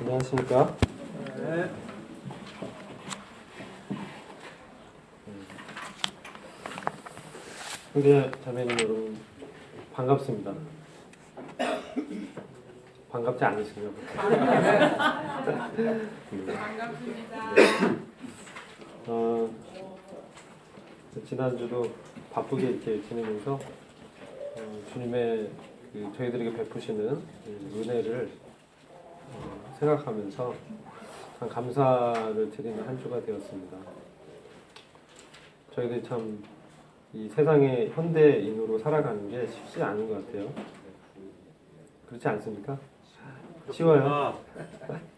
안녕하십니까? 네. 형제 자매님 여러분 반갑습니다. 반갑지 않으시죠? 반갑습니다. 지난주도 바쁘게 이렇게 지내면서 주님의 저희들에게 베푸시는 은혜를 생각하면서 참 감사를 드리는 한 주가 되었습니다. 저희들이 참 이 세상의 현대인으로 살아가는 게 쉽지 않은 것 같아요. 그렇지 않습니까? 쉬워요?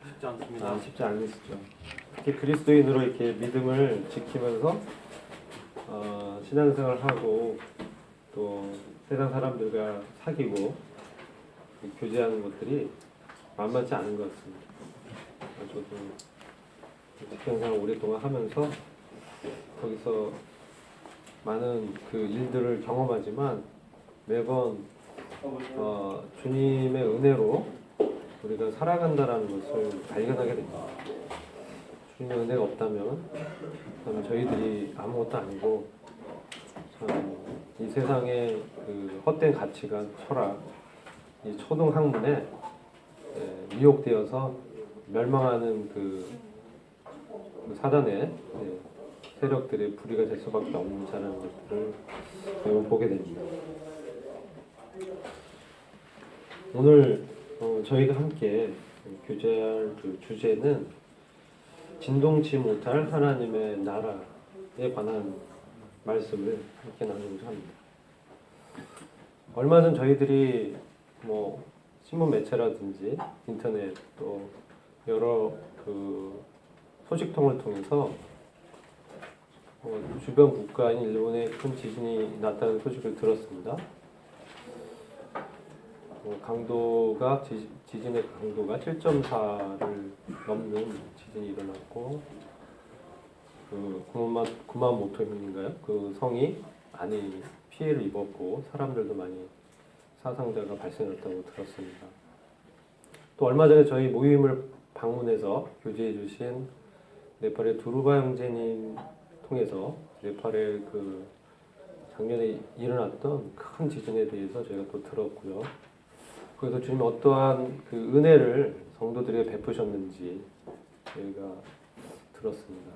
쉽지 않습니다. 쉽지 않으시죠. 특히 그리스도인으로 이렇게 믿음을 지키면서 신앙생활하고 또 세상 사람들과 사귀고 교제하는 것들이 만만치 않은 것 같습니다. 저도 직장생활 오랫동안 하면서 거기서 많은 그 일들을 경험하지만 매번 주님의 은혜로 우리가 살아간다라는 것을 발견하게 됩니다. 주님의 은혜가 없다면 저희들이 아무것도 아니고 이 세상의 그 헛된 가치관, 철학, 이 초등 학문에 미혹되어서 멸망하는 그 사단의 세력들의 불의가 될 수밖에 없는 자라는 것들을 매번 보게 됩니다. 오늘 저희가 함께 교제할 그 주제는 진동치 못할 하나님의 나라에 관한 말씀을 함께 나누고자 합니다. 얼마 전 저희들이 신문 매체라든지 인터넷 또 여러 그 소식통을 통해서 주변 국가인 일본에 큰 지진이 났다는 소식을 들었습니다. 지진의 강도가 7.4를 넘는 지진이 일어났고 그 구마모토현인가요? 그 성이 많이 피해를 입었고 사람들도 많이 사상자가 발생했다고 들었습니다. 또 얼마 전에 저희 모임을 방문해서 교제해 주신 네팔의 두루바 형제님 통해서 네팔의 그 작년에 일어났던 큰 지진에 대해서 저희가 또 들었고요. 거기서 주님 어떠한 그 은혜를 성도들에게 베푸셨는지 저희가 들었습니다.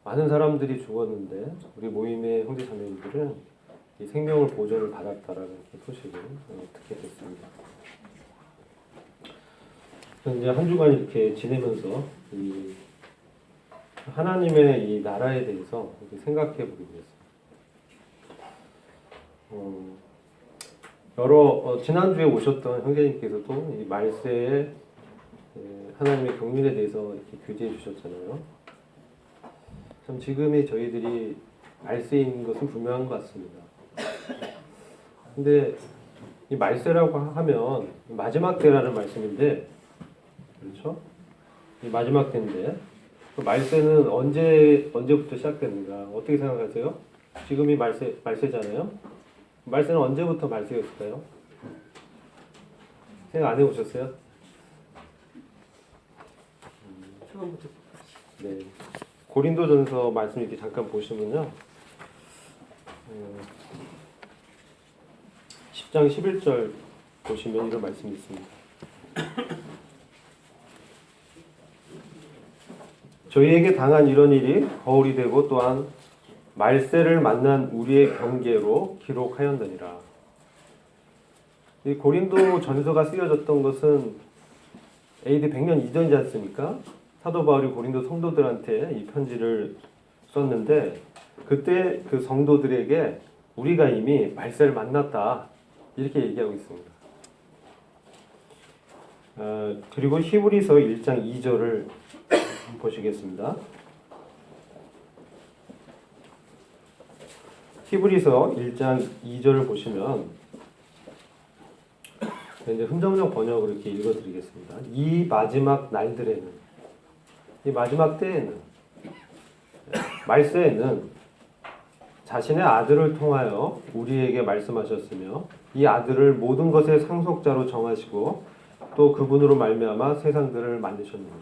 많은 사람들이 죽었는데 우리 모임의 형제 자매님들은 이 생명을 보존을 받았다라는 소식을 듣게 됐습니다. 이제 한 주간 이렇게 지내면서 이 하나님의 이 나라에 대해서 생각해 보게 되었습니다. 지난주에 오셨던 형제님께서도 이 말세에 하나님의 경륜에 대해서 이렇게 교제해 주셨잖아요. 참 지금의 저희들이 말세인 것은 분명한 것 같습니다. 근데 이 말세라고 하면 마지막 때라는 말씀인데, 그렇죠? 이 마지막 때인데 그 말세는 언제부터 시작됐는가? 어떻게 생각하세요? 지금이 말세잖아요. 말세는 언제부터 말세였을까요? 생각 안 해보셨어요? 처음부터. 네. 고린도전서 말씀 이렇게 잠깐 보시면요. 10장 11절 보시면 이런 말씀이 있습니다. 저희에게 당한 이런 일이 거울이 되고 또한 말세를 만난 우리의 경계로 기록하였느니라. 이 고린도 전서가 쓰여졌던 것은 AD 100년 이전이지 않습니까? 사도 바울이 고린도 성도들한테 이 편지를 썼는데 그때 그 성도들에게 우리가 이미 말세를 만났다 이렇게 얘기하고 있습니다. 그리고 히브리서 1장 2절을 보시겠습니다. 히브리서 1장 2절을 보시면 이제 흔적용 번역으로 이렇게 읽어드리겠습니다. 이 마지막 날들에는, 이 마지막 때에는, 말세에는 자신의 아들을 통하여 우리에게 말씀하셨으며 이 아들을 모든 것의 상속자로 정하시고 또 그분으로 말미암아 세상들을 만드셨느니라.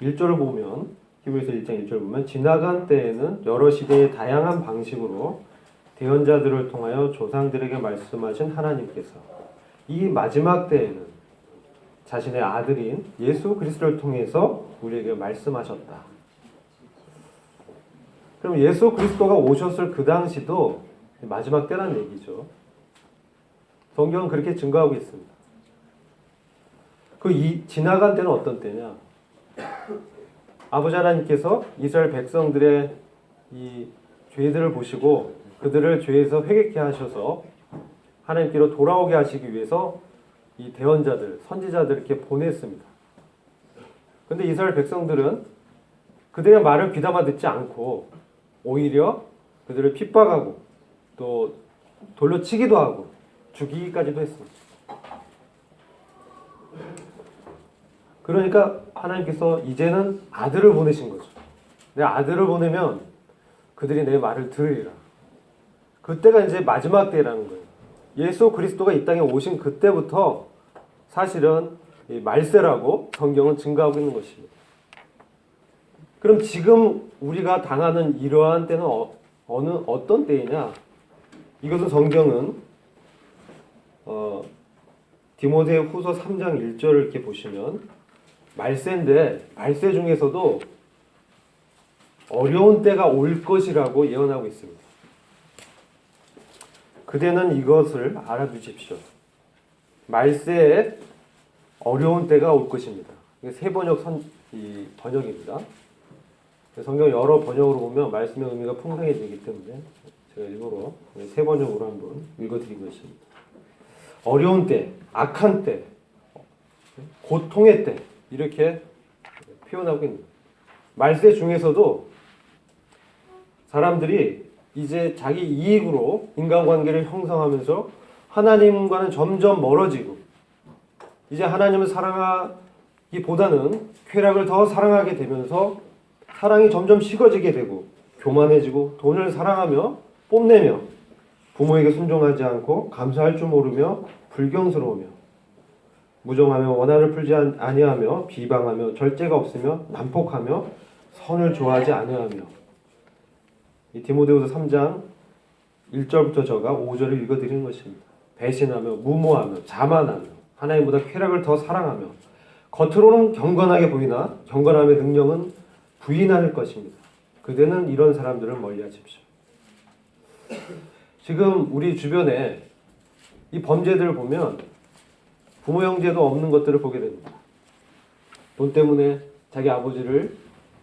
1절을 보면 히브리서 1장 1절 보면 지나간 때에는 여러 시대의 다양한 방식으로 대언자들을 통하여 조상들에게 말씀하신 하나님께서 이 마지막 때에는 자신의 아들인 예수 그리스도를 통해서 우리에게 말씀하셨다. 그럼 예수 그리스도가 오셨을 그 당시도 마지막 때란 얘기죠. 성경은 그렇게 증거하고 있습니다. 지나간 때는 어떤 때냐? 아버지 하나님께서 이스라엘 백성들의 이 죄들을 보시고 그들을 죄에서 회개케 하셔서 하나님께로 돌아오게 하시기 위해서 이 대언자들, 선지자들을 이렇게 보냈습니다. 근데 이스라엘 백성들은 그들의 말을 귀담아 듣지 않고 오히려 그들을 핍박하고 또 돌로 치기도 하고 죽이기까지도 했습니다. 그러니까 하나님께서 이제는 아들을 보내신 거죠. 내 아들을 보내면 그들이 내 말을 들으리라. 그때가 이제 마지막 때라는 거예요. 예수 그리스도가 이 땅에 오신 그때부터 사실은 말세라고 성경은 증거하고 있는 것입니다. 그럼 지금 우리가 당하는 이러한 때는 어떤 때이냐? 이것은 성경은 디모데 후서 3장 1절을 이렇게 보시면 말세인데 말세 중에서도 어려운 때가 올 것이라고 예언하고 있습니다. 그대는 이것을 알아두십시오. 말세에 어려운 때가 올 것입니다. 이게 세 번역입니다. 성경 여러 번역으로 보면 말씀의 의미가 풍성해지기 때문에 제가 일부러 세 번역으로 한번 읽어드린 것입니다. 어려운 때, 악한 때, 고통의 때 이렇게 표현하고 있는 거예요. 말세 중에서도 사람들이 이제 자기 이익으로 인간관계를 형성하면서 하나님과는 점점 멀어지고 이제 하나님을 사랑하기보다는 쾌락을 더 사랑하게 되면서 사랑이 점점 식어지게 되고 교만해지고 돈을 사랑하며 뽐내며 부모에게 순종하지 않고 감사할 줄 모르며 불경스러우며 무정하며 원한을 풀지 아니하며 비방하며 절제가 없으며 난폭하며 선을 좋아하지 아니하며 이 디모데후서 3장 1절부터 저가 5절을 읽어드리는 것입니다. 배신하며 무모하며 자만하며 하나님보다 쾌락을 더 사랑하며 겉으로는 경건하게 보이나 경건함의 능력은 부인할 것입니다. 그대는 이런 사람들을 멀리하십시오. 지금 우리 주변에 이 범죄들을 보면 부모 형제도 없는 것들을 보게 됩니다. 돈 때문에 자기 아버지를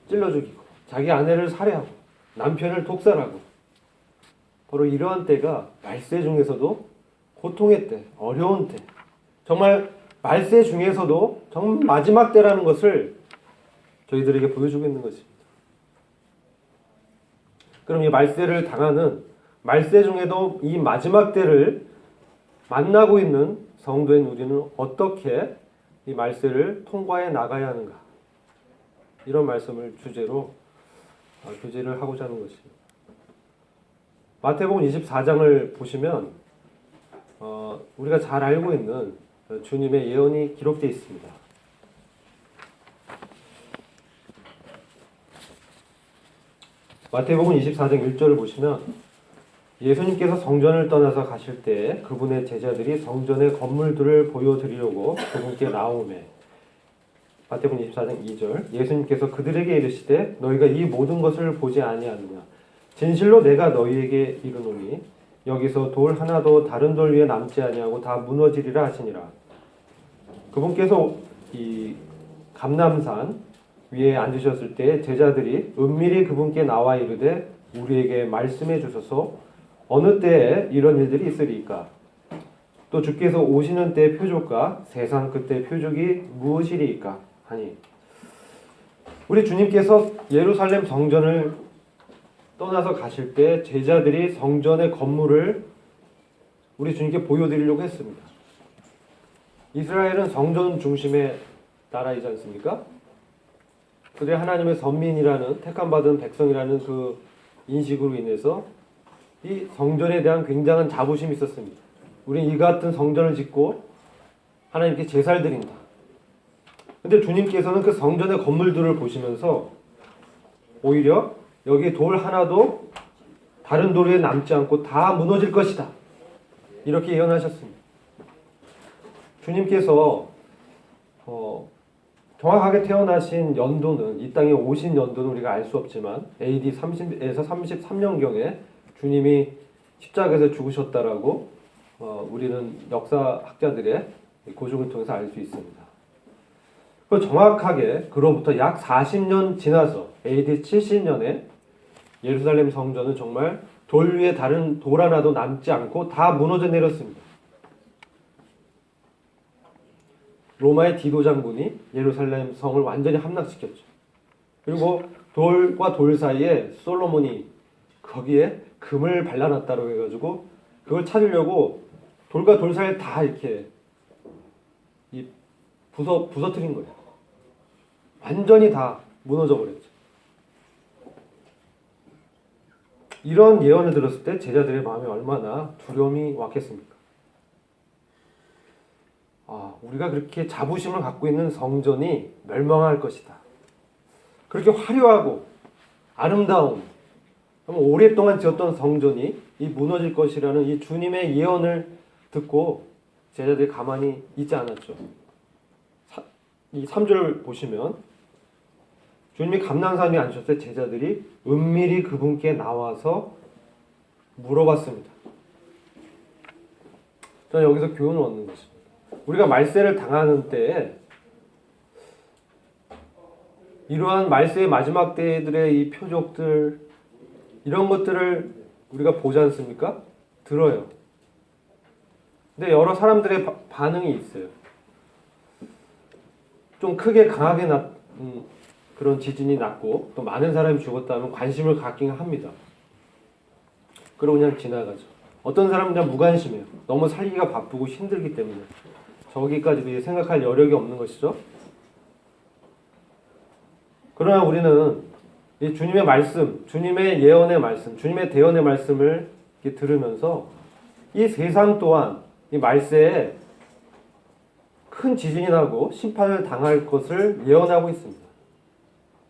찔러 죽이고 자기 아내를 살해하고 남편을 독살하고 바로 이러한 때가 말세 중에서도 고통의 때, 어려운 때 정말 말세 중에서도 정말 마지막 때라는 것을 저희들에게 보여주고 있는 것입니다. 그럼 이 말세를 당하는 말세 중에도 이 마지막 때를 만나고 있는 성도인 우리는 어떻게 이 말세를 통과해 나가야 하는가? 이런 말씀을 주제로 교제를 하고자 하는 것입니다. 마태복음 24장을 보시면 우리가 잘 알고 있는 주님의 예언이 기록되어 있습니다. 마태복음 24장 1절을 보시면 예수님께서 성전을 떠나서 가실 때 그분의 제자들이 성전의 건물들을 보여드리려고 그분께 나오매 마태복음 24장 2절 예수님께서 그들에게 이르시되 너희가 이 모든 것을 보지 아니하느냐 진실로 내가 너희에게 이르노니 여기서 돌 하나도 다른 돌 위에 남지 아니하고 다 무너지리라 하시니라. 그분께서 이 감람산 위에 앉으셨을 때 제자들이 은밀히 그분께 나와 이르되 우리에게 말씀해 주소서 어느 때에 이런 일들이 있으리까 또 주께서 오시는 때의 표적과 세상 끝의 표적이 무엇이리까 하니 우리 주님께서 예루살렘 성전을 떠나서 가실 때 제자들이 성전의 건물을 우리 주님께 보여드리려고 했습니다. 이스라엘은 성전 중심의 나라이지 않습니까? 그들이 하나님의 선민이라는 택함받은 백성이라는 그 인식으로 인해서 이 성전에 대한 굉장한 자부심이 있었습니다. 우리는 이 같은 성전을 짓고 하나님께 제사를 드린다. 근데 주님께서는 그 성전의 건물들을 보시면서 오히려 여기 돌 하나도 다른 돌 위에 남지 않고 다 무너질 것이다. 이렇게 예언하셨습니다. 주님께서 정확하게 태어나신 연도는, 이 땅에 오신 연도는 우리가 알 수 없지만 AD 30에서 33년경에 주님이 십자가에서 죽으셨다라고 우리는 역사학자들의 고증을 통해서 알 수 있습니다. 그 정확하게 그로부터 약 40년 지나서 AD 70년에 예루살렘 성전은 정말 돌 위에 다른 돌 하나도 남지 않고 다 무너져 내렸습니다. 로마의 디도 장군이 예루살렘 성을 완전히 함락시켰죠. 그리고 돌과 돌 사이에 솔로몬이 거기에 금을 발라놨다고 해가지고 그걸 찾으려고 돌과 돌 사이에 다 이렇게 부서뜨린 거예요. 완전히 다 무너져 버렸죠. 이런 예언을 들었을 때 제자들의 마음에 얼마나 두려움이 왔겠습니까? 우리가 그렇게 자부심을 갖고 있는 성전이 멸망할 것이다. 그렇게 화려하고 아름다운, 오랫동안 지었던 성전이 이 무너질 것이라는 이 주님의 예언을 듣고 제자들이 가만히 있지 않았죠. 이 3절 보시면 주님이 감람산에 앉으셨을 때 제자들이 은밀히 그분께 나와서 물어봤습니다. 저는 여기서 교훈을 얻는 것입니다. 우리가 말세를 당하는 때에 이러한 말세의 마지막 때들의 이 표적들, 이런 것들을 우리가 보지 않습니까? 들어요. 근데 여러 사람들의 반응이 있어요. 좀 크게 강하게 그런 지진이 났고 또 많은 사람이 죽었다면 관심을 갖긴 합니다. 그러고 그냥 지나가죠. 어떤 사람은 그냥 무관심해요. 너무 살기가 바쁘고 힘들기 때문에 저기까지도 생각할 여력이 없는 것이죠. 그러나 우리는 이 주님의 말씀, 주님의 예언의 말씀, 주님의 대언의 말씀을 이렇게 들으면서 이 세상 또한 이 말세에 큰 지진이 나고 심판을 당할 것을 예언하고 있습니다.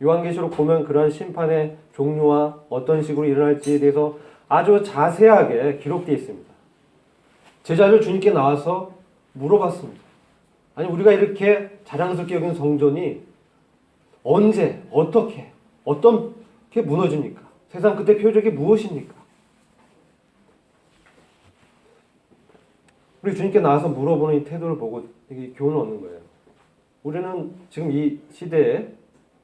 요한계시록 보면 그러한 심판의 종류와 어떤 식으로 일어날지에 대해서 아주 자세하게 기록되어 있습니다. 제자들 주님께 나와서 물어봤습니다. 아니 우리가 이렇게 자랑스럽게 여긴 성전이 언제, 어떻게 무너집니까? 세상 끝의 표적이 무엇입니까? 우리 주님께 나와서 물어보는 이 태도를 보고 되게 교훈을 얻는 거예요. 우리는 지금 이 시대에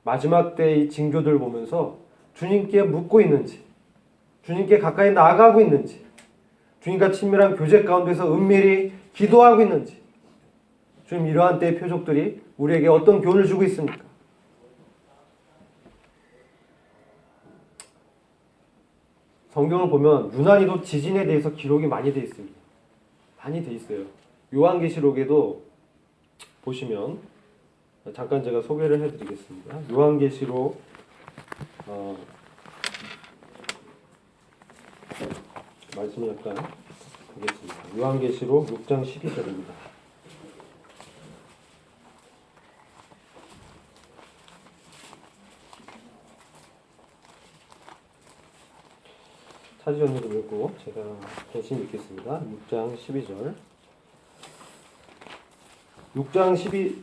마지막 때의 징조들을 보면서 주님께 묻고 있는지, 주님께 가까이 나아가고 있는지, 주님과 친밀한 교제 가운데서 은밀히 기도하고 있는지, 주님 이러한 때의 표적들이 우리에게 어떤 교훈을 주고 있습니까? 성경을 보면 유난히도 지진에 대해서 기록이 많이 되어 있습니다. 많이 되어 있어요. 요한계시록에도 보시면 잠깐 제가 소개를 해드리겠습니다. 요한계시록 말씀을 잠깐 보겠습니다. 요한계시록 6장 12절입니다. 차지언니도 읽고 제가 대신 읽겠습니다. 6장 12절. 6장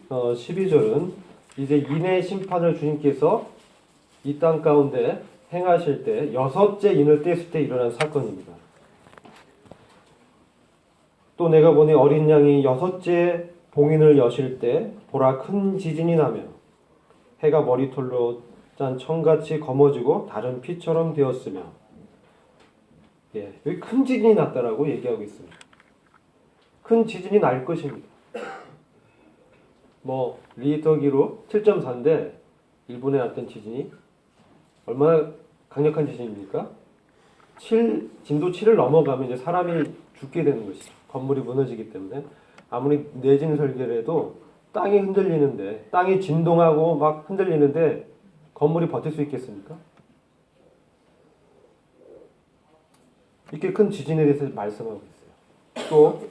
12절은 이제 인의 심판을 주님께서 이 땅 가운데 행하실 때 여섯째 인을 떼실 때 일어난 사건입니다. 또 내가 보니 어린 양이 여섯째 봉인을 여실 때 보라 큰 지진이 나며 해가 머리털로 짠 청같이 검어지고 다른 피처럼 되었으며 여기 큰 지진이 났다라고 얘기하고 있습니다. 큰 지진이 날 것입니다. 리히터기로 7.4인데 일본에 났던 지진이 얼마나 강력한 지진입니까? 진도 7을 넘어가면 이제 사람이 죽게 되는 것이죠. 건물이 무너지기 때문에 아무리 내진 설계를 해도 땅이 흔들리는데, 땅이 진동하고 막 흔들리는데 건물이 버틸 수 있겠습니까? 이렇게 큰 지진에 대해서 말씀하고 있어요. 또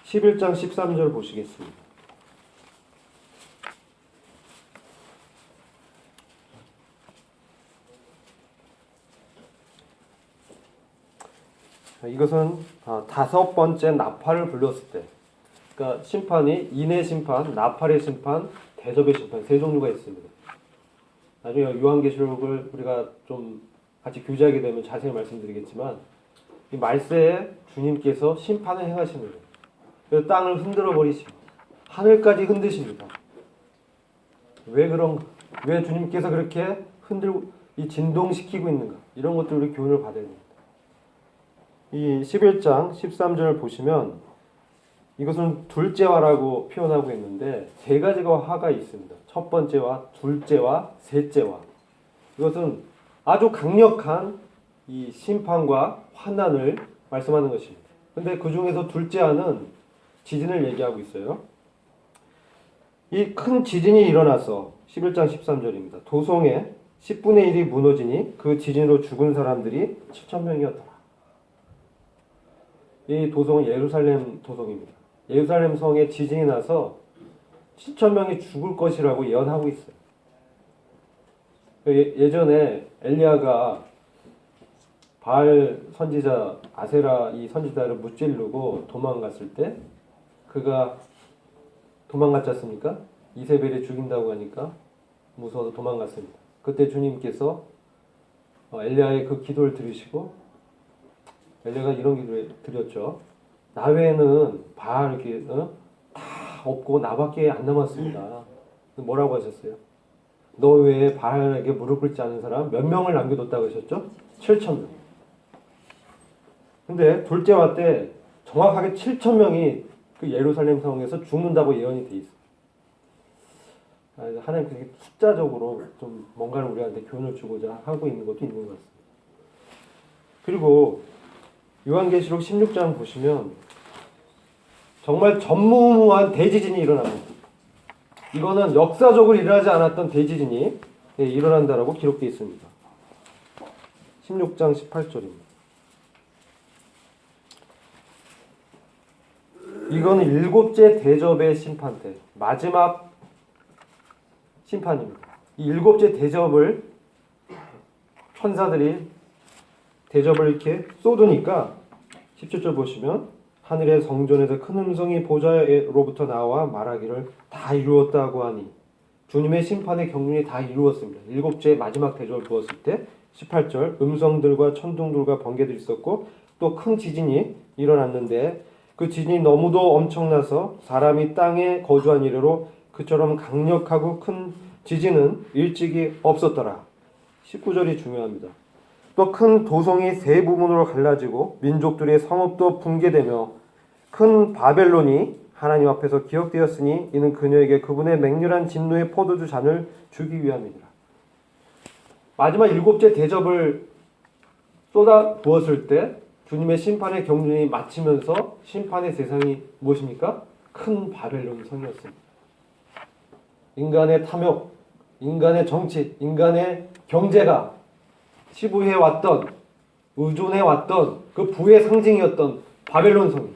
11장 13절 보시겠습니다. 이것은 5번째 나팔을 불렀을 때, 그러니까 심판이 인의 심판, 나팔의 심판, 대접의 심판 세 종류가 있습니다. 나중에 요한계시록을 우리가 좀 같이 교제하게 되면 자세히 말씀드리겠지만, 이 말세에 주님께서 심판을 행하십니다. 그래서 땅을 흔들어 버리시고 하늘까지 흔드십니다. 왜 그런가? 왜 주님께서 그렇게 흔들고 이 진동시키고 있는가? 이런 것들 우리 교훈을 받아야 됩니다. 이 11장 13절을 보시면 이것은 둘째화라고 표현하고 있는데 세 가지가 화가 있습니다. 첫 번째와 둘째와 셋째와. 이것은 아주 강력한 이 심판과 환난을 말씀하는 것입니다. 근데 그 중에서 둘째화는 지진을 얘기하고 있어요. 이 큰 지진이 일어나서 11장 13절입니다. 도성의 10분의 1이 무너지니 그 지진으로 죽은 사람들이 7,000명이었더라. 이 도성은 예루살렘 도성입니다. 예루살렘 성에 지진이 나서 7,000명이 죽을 것이라고 예언하고 있어요. 예전에 엘리야가 바알 선지자 아세라 이 선지자를 무찌르고 도망갔을 때 그가 도망갔지 않습니까? 이세벨이 죽인다고 하니까 무서워서 도망갔습니다. 그때 주님께서 엘리야의 그 기도를 들으시고 엘리야가 이런 기도를 드렸죠. 나 외에는 바알 이렇게 다 없고 나밖에 안 남았습니다. 뭐라고 하셨어요? 너 외에 바알에게 무릎 꿇지 않은 사람 몇 명을 남겨뒀다고 하셨죠? 7,000명. 근데 둘째화 때 정확하게 7,000명이 그 예루살렘 성에서 죽는다고 예언이 돼 있어요. 하나님 그게 숫자적으로 좀 뭔가를 우리한테 교훈을 주고자 하고 있는 것도 있는 것 같습니다. 그리고 요한계시록 16장 보시면 정말 전무후무한 대지진이 일어납니다. 이거는 역사적으로 일어나지 않았던 대지진이 일어난다라고 기록되어 있습니다. 16장 18절입니다. 이거는 일곱째 대접의 심판 때 마지막 심판입니다. 이 일곱째 대접을 천사들이 대접을 이렇게 쏟으니까 17절 보시면 하늘의 성전에서 큰 음성이 보좌로부터 나와 말하기를 다 이루었다고 하니 주님의 심판의 경륜이 다 이루었습니다. 일곱째 마지막 대접을 부었을 때 18절 음성들과 천둥들과 번개들이 있었고 또 큰 지진이 일어났는데 그 지진이 너무도 엄청나서 사람이 땅에 거주한 이래로 그처럼 강력하고 큰 지진은 일찍이 없었더라. 19절이 중요합니다. 또 큰 도성이 세 부분으로 갈라지고 민족들의 성읍도 붕괴되며 큰 바벨론이 하나님 앞에서 기억되었으니 이는 그녀에게 그분의 맹렬한 진노의 포도주 잔을 주기 위함이니라. 마지막 일곱째 대접을 쏟아 부었을 때 주님의 심판의 경륜이 마치면서 심판의 대상이 무엇입니까? 큰 바벨론 성이었습니다. 인간의 탐욕, 인간의 정치, 인간의 경제가 치부해 왔던, 의존해 왔던 그 부의 상징이었던 바벨론 성이,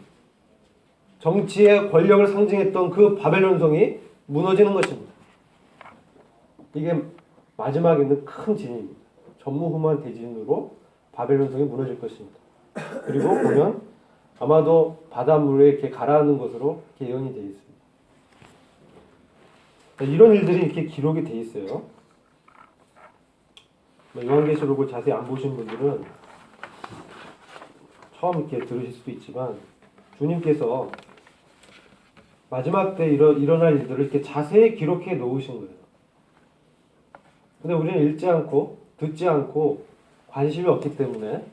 정치의 권력을 상징했던 그 바벨론 성이 무너지는 것입니다. 이게 마지막에 있는 큰 진입니다. 전무후무한 대진으로 바벨론 성이 무너질 것입니다. 그리고 보면 아마도 바닷물에 이렇게 가라앉는 것으로 예언이 되어 있습니다. 이런 일들이 이렇게 기록이 되어 있어요. 요한계시록을 자세히 안 보신 분들은 처음 이렇게 들으실 수도 있지만 주님께서 마지막 때 일어날 일들을 이렇게 자세히 기록해 놓으신 거예요. 근데 우리는 읽지 않고 듣지 않고 관심이 없기 때문에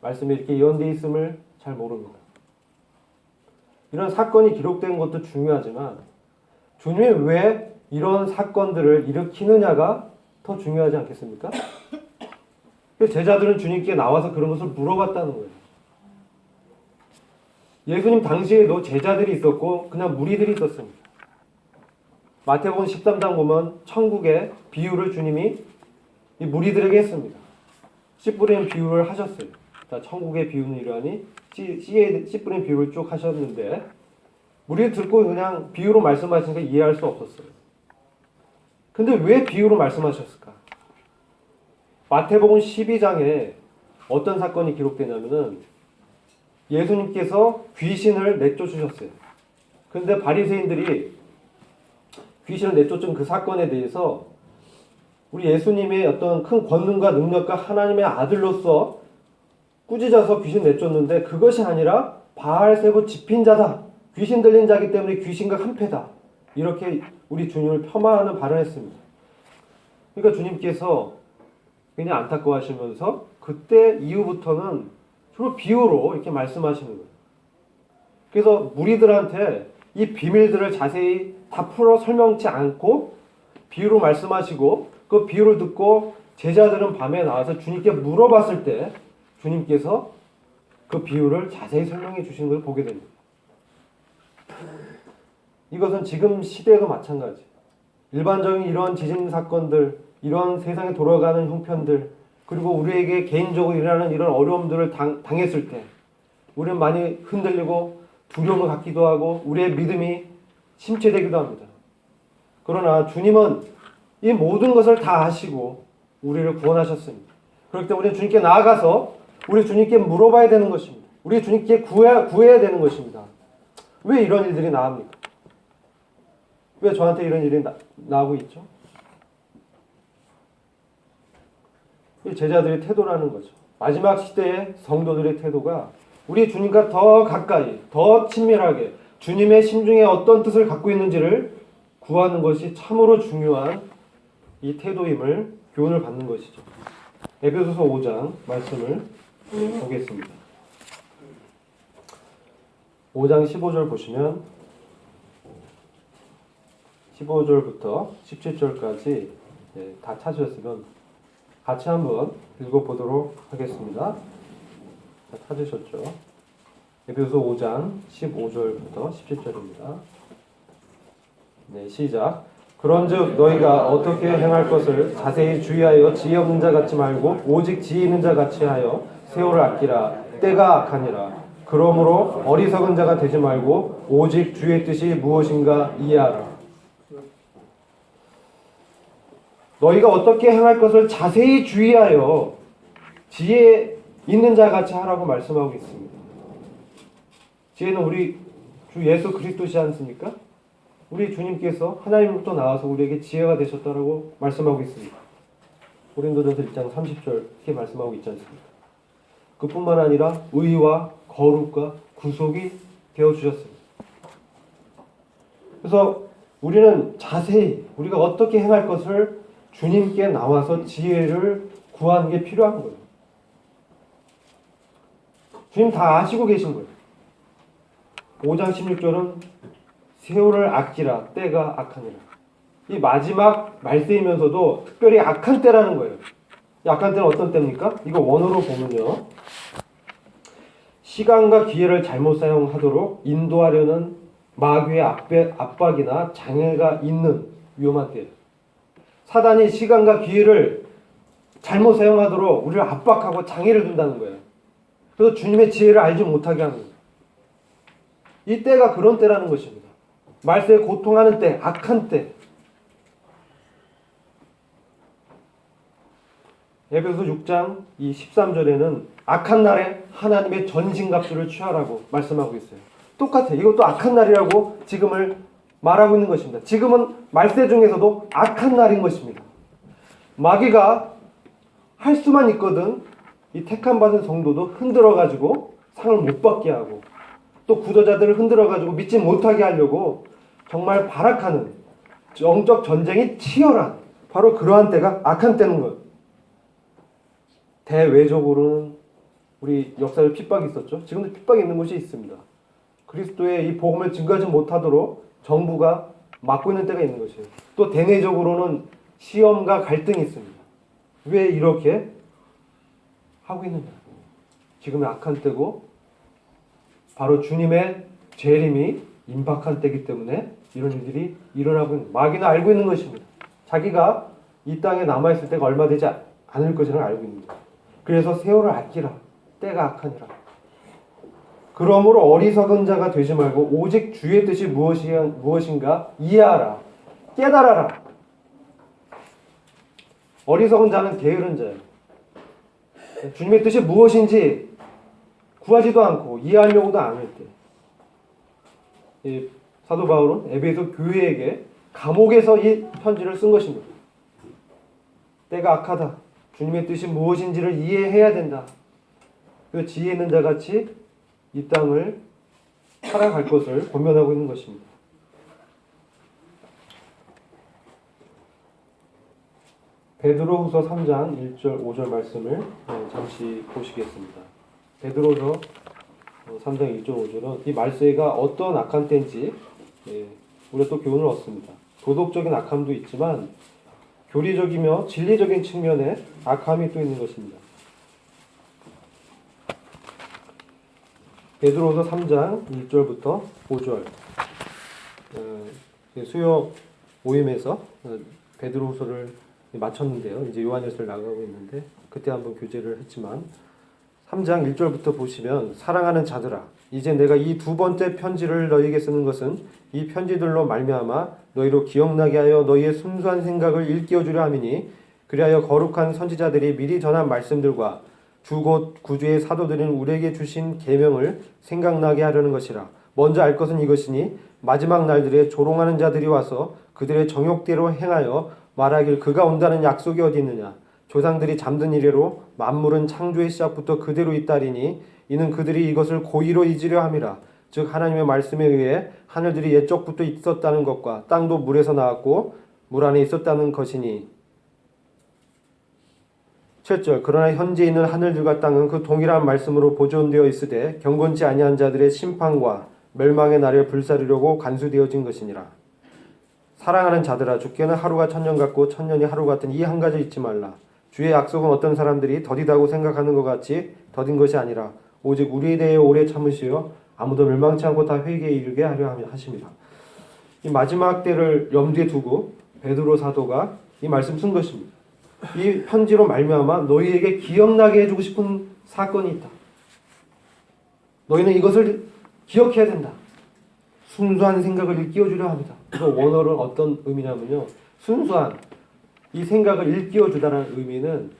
말씀이 이렇게 예언되어 있음을 잘 모릅니다. 이런 사건이 기록된 것도 중요하지만 주님이 왜 이런 사건들을 일으키느냐가 더 중요하지 않겠습니까? 제자들은 주님께 나와서 그런 것을 물어봤다는 거예요. 예수님 당시에도 제자들이 있었고 그냥 무리들이 있었습니다. 마태복음 13장 보면 천국의 비유를 주님이 이 무리들에게 했습니다. 씨 뿌리는 비유를 하셨어요. 자, 천국의 비유는 이러하니 씨 뿌리는 비유를 쭉 하셨는데 무리들 듣고 그냥 비유로 말씀하시니까 이해할 수 없었어요. 근데 왜 비유로 말씀하셨을까? 마태복음 12장에 어떤 사건이 기록되냐면은 예수님께서 귀신을 내쫓으셨어요. 그런데 바리새인들이 귀신을 내쫓은 그 사건에 대해서 우리 예수님의 어떤 큰 권능과 능력과 하나님의 아들로서 꾸짖어서 귀신 내쫓는데 그것이 아니라 바알세부 집힌자다. 귀신 들린 자기 때문에 귀신과 한패다. 이렇게 우리 주님을 폄하하는 발언을 했습니다. 그러니까 주님께서 그냥 안타까워하시면서 그때 이후부터는 주로 비유로 이렇게 말씀하시는 거예요. 그래서 무리들한테 이 비밀들을 자세히 다 풀어 설명치 않고 비유로 말씀하시고 그 비유를 듣고 제자들은 밤에 나와서 주님께 물어봤을 때 주님께서 그 비유를 자세히 설명해 주시는 걸 보게 됩니다. 이것은 지금 시대에도 마찬가지. 일반적인 이런 지진 사건들, 이런 세상에 돌아가는 형편들, 그리고 우리에게 개인적으로 일어나는 이런 어려움들을 당했을 때 우리는 많이 흔들리고 두려움을 갖기도 하고 우리의 믿음이 심취되기도 합니다. 그러나 주님은 이 모든 것을 다 아시고 우리를 구원하셨습니다. 그렇기 때문에 우리는 주님께 나아가서 우리 주님께 물어봐야 되는 것입니다. 우리 주님께 구해야 되는 것입니다. 왜 이런 일들이 나옵니까? 왜 저한테 이런 일이 나오고 있죠? 이 제자들의 태도라는 거죠. 마지막 시대의 성도들의 태도가 우리 주님과 더 가까이, 더 친밀하게 주님의 심중에 어떤 뜻을 갖고 있는지를 구하는 것이 참으로 중요한 이 태도임을 교훈을 받는 것이죠. 에베소서 5장 말씀을 보겠습니다. 5장 15절 보시면 15절부터 17절까지 다 찾으셨으면 같이 한번 읽어보도록 하겠습니다. 다 찾으셨죠? 에베소서 5장 15절부터 17절입니다. 네, 시작. 그런즉 너희가 어떻게 행할 것을 자세히 주의하여 지혜 없는 자 같지 말고 오직 지혜 있는 자 같이 하여 세월을 아끼라. 때가 악하니라. 그러므로 어리석은 자가 되지 말고 오직 주의 뜻이 무엇인가 이해하라. 너희가 어떻게 행할 것을 자세히 주의하여 지혜 있는 자 같이 하라고 말씀하고 있습니다. 지혜는 우리 주 예수 그리스도시지 않습니까? 우리 주님께서 하나님으로부터 나와서 우리에게 지혜가 되셨다라고 말씀하고 있습니다. 고린도전서 1장 30절 이렇게 말씀하고 있지 않습니까? 그뿐만 아니라 의와 거룩과 구속이 되어주셨습니다. 그래서 우리는 자세히 우리가 어떻게 행할 것을 주님께 나와서 지혜를 구하는 게 필요한 거예요. 주님 다 아시고 계신 거예요. 5장 16절은 세월을 아끼라 때가 악하니라. 이 마지막 말세이면서도 특별히 악한 때라는 거예요. 이 악한 때는 어떤 때입니까? 이거 원어로 보면요. 시간과 기회를 잘못 사용하도록 인도하려는 마귀의 압박이나 장애가 있는 위험한 때예요. 사단이 시간과 기회를 잘못 사용하도록 우리를 압박하고 장애를 둔다는 거예요. 그래서 주님의 지혜를 알지 못하게 하는 거예요. 이 때가 그런 때라는 것입니다. 말세에 고통하는 때, 악한 때. 에베소서 6장 이 13절에는 악한 날에 하나님의 전신갑주를 취하라고 말씀하고 있어요. 똑같아요. 이것도 악한 날이라고 지금을 말하고 있는 것입니다. 지금은 말세 중에서도 악한 날인 것입니다. 마귀가 할 수만 있거든 이 택함 받은 성도도 흔들어가지고 상을 못 받게 하고 또 구도자들을 흔들어가지고 믿지 못하게 하려고 정말 발악하는 영적 전쟁이 치열한 바로 그러한 때가 악한 때는 것. 대외적으로는 우리 역사에 핍박이 있었죠. 지금도 핍박이 있는 곳이 있습니다. 그리스도의 이 복음을 증거하지 못하도록 정부가 막고 있는 때가 있는 것이에요. 또 대내적으로는 시험과 갈등이 있습니다. 왜 이렇게 하고 있느냐? 지금의 악한 때고 바로 주님의 재림이 임박한 때이기 때문에 이런 일들이 일어나고 있는 마귀는 알고 있는 것입니다. 자기가 이 땅에 남아있을 때가 얼마 되지 않을 것이라는 걸 알고 있는 거예요. 그래서 세월을 아끼라. 때가 악하니라. 그러므로 어리석은 자가 되지 말고 오직 주의 뜻이 무엇인가 이해하라. 깨달아라. 어리석은 자는 게으른 자예요. 주님의 뜻이 무엇인지 구하지도 않고 이해하려고도 안 할 때, 이 사도 바울은 에베소 교회에게 감옥에서 이 편지를 쓴 것입니다. 때가 악하다. 주님의 뜻이 무엇인지를 이해해야 된다. 그 지혜 있는 자같이 이 땅을 살아갈 것을 권면하고 있는 것입니다. 베드로후서 3장 1절 5절 말씀을 잠시 보시겠습니다. 베드로서 3장 1절 5절은 이 말세가 어떤 악한 때인지 우리가 또 교훈을 얻습니다. 도덕적인 악함도 있지만 교리적이며 진리적인 측면에 악함이 또 있는 것입니다. 베드로서 3장 1절부터 5절 수요 모임에서 베드로서를 마쳤는데요. 이제 요한일서를 나가고 있는데 그때 한번 교제를 했지만 3장 1절부터 보시면 사랑하는 자들아 이제 내가 이 두 번째 편지를 너희에게 쓰는 것은 이 편지들로 말미암아 너희로 기억나게 하여 너희의 순수한 생각을 일깨워 주려 함이니 그리하여 거룩한 선지자들이 미리 전한 말씀들과 주 곧 구주의 사도들은 우리에게 주신 계명을 생각나게 하려는 것이라. 먼저 알 것은 이것이니 마지막 날들에 조롱하는 자들이 와서 그들의 정욕대로 행하여 말하길 그가 온다는 약속이 어디 있느냐. 조상들이 잠든 이래로 만물은 창조의 시작부터 그대로 있다리니 이는 그들이 이것을 고의로 잊으려 함이라. 즉 하나님의 말씀에 의해 하늘들이 옛적부터 있었다는 것과 땅도 물에서 나왔고 물 안에 있었다는 것이니 7절 그러나 현재 있는 하늘들과 땅은 그 동일한 말씀으로 보존되어 있으되 경건치 아니한 자들의 심판과 멸망의 날에 불사르려고 간수되어진 것이니라. 사랑하는 자들아 주께는 하루가 천년 같고 천년이 하루 같은 이 한 가지 잊지 말라. 주의 약속은 어떤 사람들이 더디다고 생각하는 것 같이 더딘 것이 아니라 오직 우리에 대해 오래 참으시어 아무도 멸망치 않고 다 회개에 이르게 하려 하심이라. 이 마지막 때를 염두에 두고 베드로 사도가 이 말씀 쓴 것입니다. 이 편지로 말미암아 너희에게 기억나게 해주고 싶은 사건이 있다. 너희는 이것을 기억해야 된다. 순수한 생각을 일깨워주려 합니다. 그 원어는 어떤 의미냐면요. 순수한 이 생각을 일깨워주다라는 의미는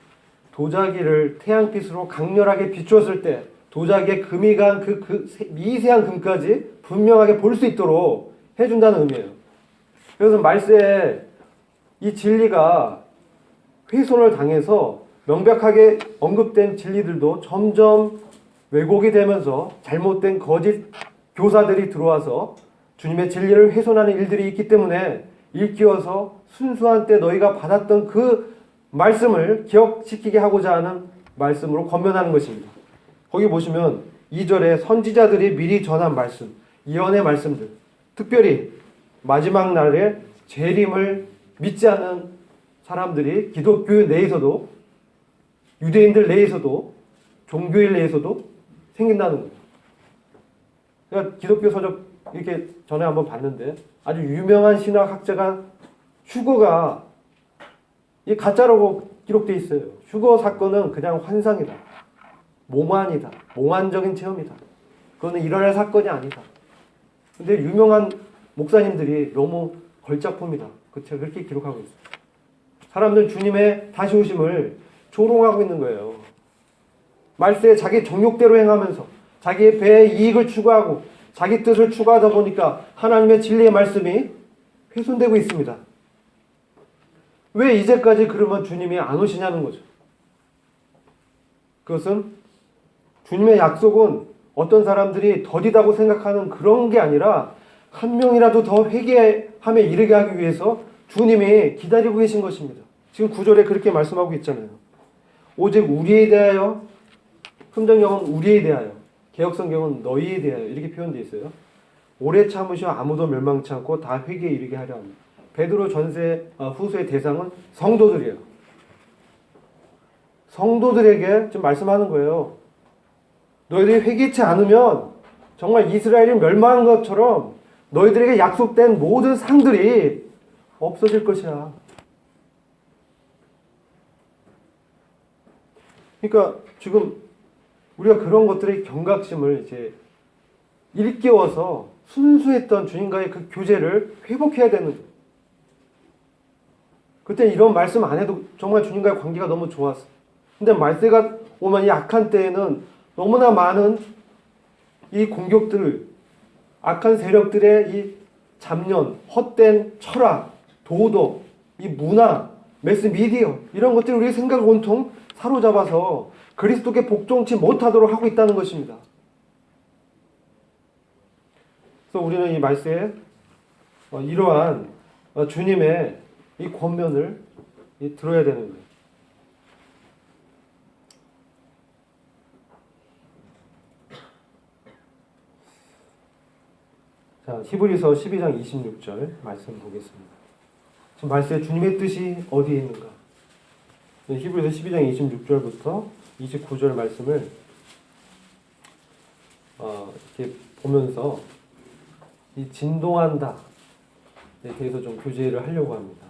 도자기를 태양빛으로 강렬하게 비추었을 때 도자기에 금이 간 그 미세한 금까지 분명하게 볼 수 있도록 해준다는 의미예요. 그래서 말세에 이 진리가 훼손을 당해서 명백하게 언급된 진리들도 점점 왜곡이 되면서 잘못된 거짓 교사들이 들어와서 주님의 진리를 훼손하는 일들이 있기 때문에 일깨워서 순수한 때 너희가 받았던 그 말씀을 기억시키게 하고자 하는 말씀으로 권면하는 것입니다. 거기 보시면 2절에 선지자들이 미리 전한 말씀, 예언의 말씀들, 특별히 마지막 날에 재림을 믿지 않는 사람들이 기독교 내에서도 유대인들 내에서도 종교인 내에서도 생긴다는 거예요. 그러니까 기독교 서적 이렇게 전에 한번 봤는데 아주 유명한 신학학자가 휴거가 이 가짜라고 기록되어 있어요. 휴거 사건은 그냥 환상이다. 몽환이다. 몽환적인 체험이다. 그거는 일어날 사건이 아니다. 근데 유명한 목사님들이 너무 걸작품이다. 그렇게 기록하고 있어요. 사람들 주님의 다시 오심을 조롱하고 있는 거예요. 말세에 자기 정욕대로 행하면서 자기의 배의 이익을 추구하고 자기 뜻을 추구하다 보니까 하나님의 진리의 말씀이 훼손되고 있습니다. 왜 이제까지 그러면 주님이 안 오시냐는 거죠. 그것은 주님의 약속은 어떤 사람들이 더디다고 생각하는 그런 게 아니라 한 명이라도 더 회개함에 이르게 하기 위해서 주님이 기다리고 계신 것입니다. 지금 9절에 그렇게 말씀하고 있잖아요. 오직 우리에 대하여, 금정경은 우리에 대하여, 개혁성경은 너희에 대하여 이렇게 표현되어 있어요. 오래 참으셔 아무도 멸망치 않고 다 회개에 이르게 하려 합니다. 베드로 후서의 대상은 성도들이에요. 성도들에게 지금 말씀하는 거예요. 너희들이 회개치 않으면 정말 이스라엘이 멸망한 것처럼 너희들에게 약속된 모든 상들이 없어질 것이야. 그러니까 지금 우리가 그런 것들의 경각심을 이제 일깨워서 순수했던 주님과의 그 교제를 회복해야 되는 거예요. 그때 이런 말씀 안 해도 정말 주님과의 관계가 너무 좋았어. 근데 말세가 오면 이 악한 때에는 너무나 많은 이 공격들, 악한 세력들의 이 잡년, 헛된 철학, 도덕, 이 문화, 매스미디어 이런 것들이 우리의 생각을 온통 사로잡아서 그리스도께 복종치 못하도록 하고 있다는 것입니다. 그래서 우리는 이 말세에 이러한 주님의 이 권면을 들어야 되는 거예요. 자, 히브리서 12장 26절 말씀 보겠습니다. 지금 말씀에 주님의 뜻이 어디에 있는가? 히브리서 12장 26절부터 29절 말씀을 이렇게 보면서 이 진동한다에 대해서 좀 교제를 하려고 합니다.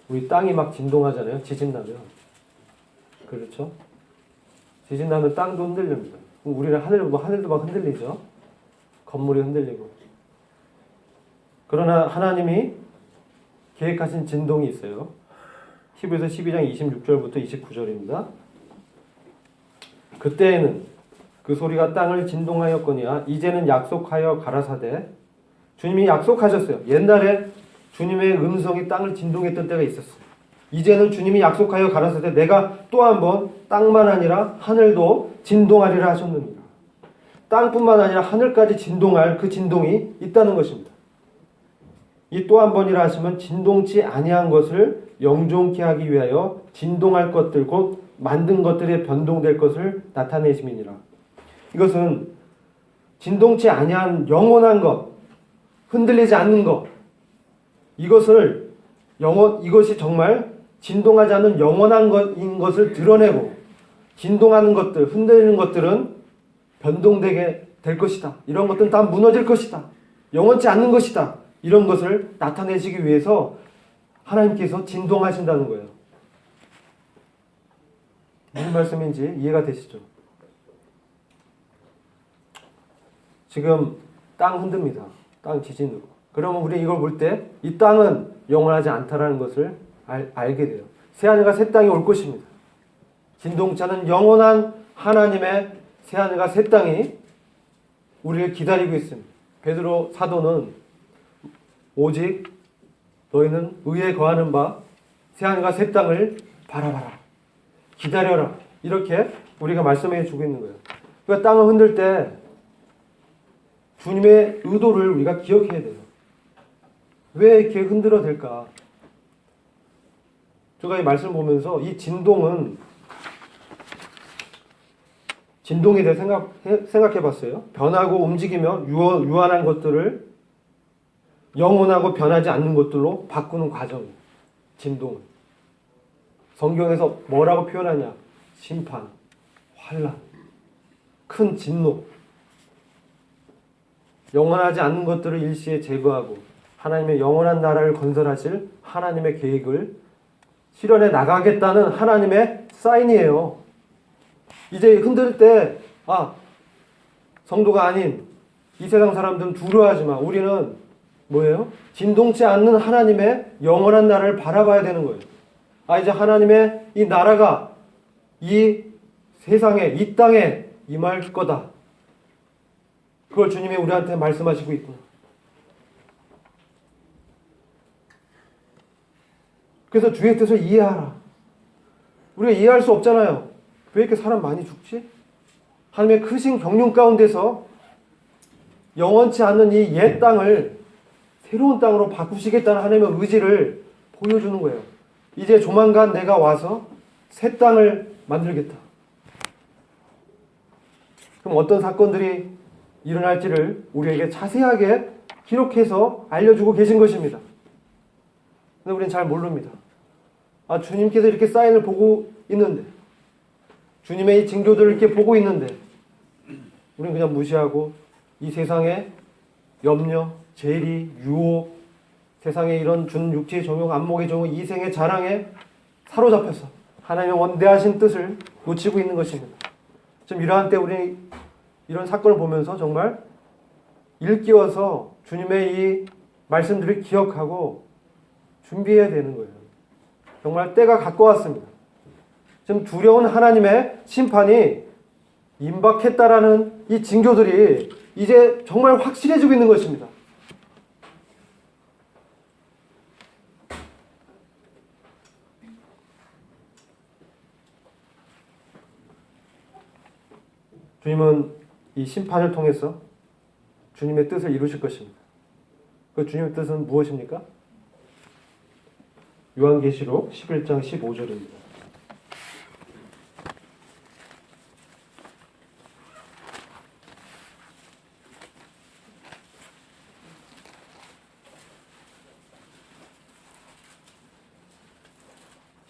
우리 땅이 막 진동하잖아요. 지진 나면. 그렇죠? 지진 나면 땅도 흔들립니다. 우리는 하늘도 막 흔들리죠. 건물이 흔들리고. 그러나 하나님이 계획하신 진동이 있어요. 히브리서 12장 26절부터 29절입니다. 그때에는 그 소리가 땅을 진동하였거니와 이제는 약속하여 가라사대. 주님이 약속하셨어요. 옛날에 주님의 음성이 땅을 진동했던 때가 있었어요. 이제는 주님이 약속하여 가라사대 내가 또 한 번 땅만 아니라 하늘도 진동하리라 하셨느니라. 땅뿐만 아니라 하늘까지 진동할 그 진동이 있다는 것입니다. 이 또 한 번이라 하시면 진동치 아니한 것을 영존케 하기 위하여 진동할 것들 곧 만든 것들에 변동될 것을 나타내심이니라. 이것은 진동치 아니한 영원한 것, 흔들리지 않는 것, 이것이 정말 진동하지 않는 영원한 것인 것을 드러내고 진동하는 것들, 흔들리는 것들은 변동되게 될 것이다. 이런 것들은 다 무너질 것이다. 영원치 않는 것이다. 이런 것을 나타내시기 위해서 하나님께서 진동하신다는 거예요. 무슨 말씀인지 이해가 되시죠? 지금 땅 흔듭니다. 땅 지진으로. 그러면 우리 이걸 볼 때 이 땅은 영원하지 않다라는 것을 알게 돼요. 새하늘과 새 땅이 올 것입니다. 진동차는 영원한 하나님의 새하늘과 새 땅이 우리를 기다리고 있습니다. 베드로 사도는 오직 너희는 의에 거하는 바 새하늘과 새 땅을 바라봐라. 기다려라. 이렇게 우리가 말씀해 주고 있는 거예요. 그러니까 땅을 흔들 때 주님의 의도를 우리가 기억해야 돼요. 왜 이렇게 흔들어 될까? 제가 이 말씀을 보면서 이 진동은 진동에 대해 생각해 봤어요. 변하고 움직이며 유한한 것들을 영원하고 변하지 않는 것들로 바꾸는 과정이에요. 진동은. 성경에서 뭐라고 표현하냐? 심판, 환난, 큰 진노. 영원하지 않는 것들을 일시에 제거하고 하나님의 영원한 나라를 건설하실 하나님의 계획을 실현해 나가겠다는 하나님의 사인이에요. 이제 흔들 때 성도가 아닌 이 세상 사람들은 두려워하지 마. 우리는 뭐예요? 진동치 않는 하나님의 영원한 나라를 바라봐야 되는 거예요. 이제 하나님의 이 나라가 이 세상에, 이 땅에 임할 거다. 그걸 주님이 우리한테 말씀하시고 있구나. 그래서 주의 뜻을 이해하라. 우리가 이해할 수 없잖아요. 왜 이렇게 사람 많이 죽지? 하나님의 크신 경륜 가운데서 영원치 않는 이 옛 땅을 새로운 땅으로 바꾸시겠다는 하나님의 의지를 보여주는 거예요. 이제 조만간 내가 와서 새 땅을 만들겠다. 그럼 어떤 사건들이 일어날지를 우리에게 자세하게 기록해서 알려주고 계신 것입니다. 근데 우리는 잘 모릅니다. 주님께서 이렇게 사인을 보고 있는데, 주님의 이 징조들을 이렇게 보고 있는데 우리는 그냥 무시하고 이 세상의 염려, 재리, 유혹, 세상의 이런 육체의 정욕, 안목의 정욕, 이생의 자랑에 사로잡혀서 하나님의 원대하신 뜻을 놓치고 있는 것입니다. 지금 이러한 때 우리 이런 사건을 보면서 정말 일깨워서 주님의 이 말씀들을 기억하고 준비해야 되는 거예요. 정말 때가 가까웠습니다. 지금 두려운 하나님의 심판이 임박했다라는 이 징조들이 이제 정말 확실해지고 있는 것입니다. 주님은 이 심판을 통해서 주님의 뜻을 이루실 것입니다. 그 주님의 뜻은 무엇입니까? 요한계시록 11장 15절입니다.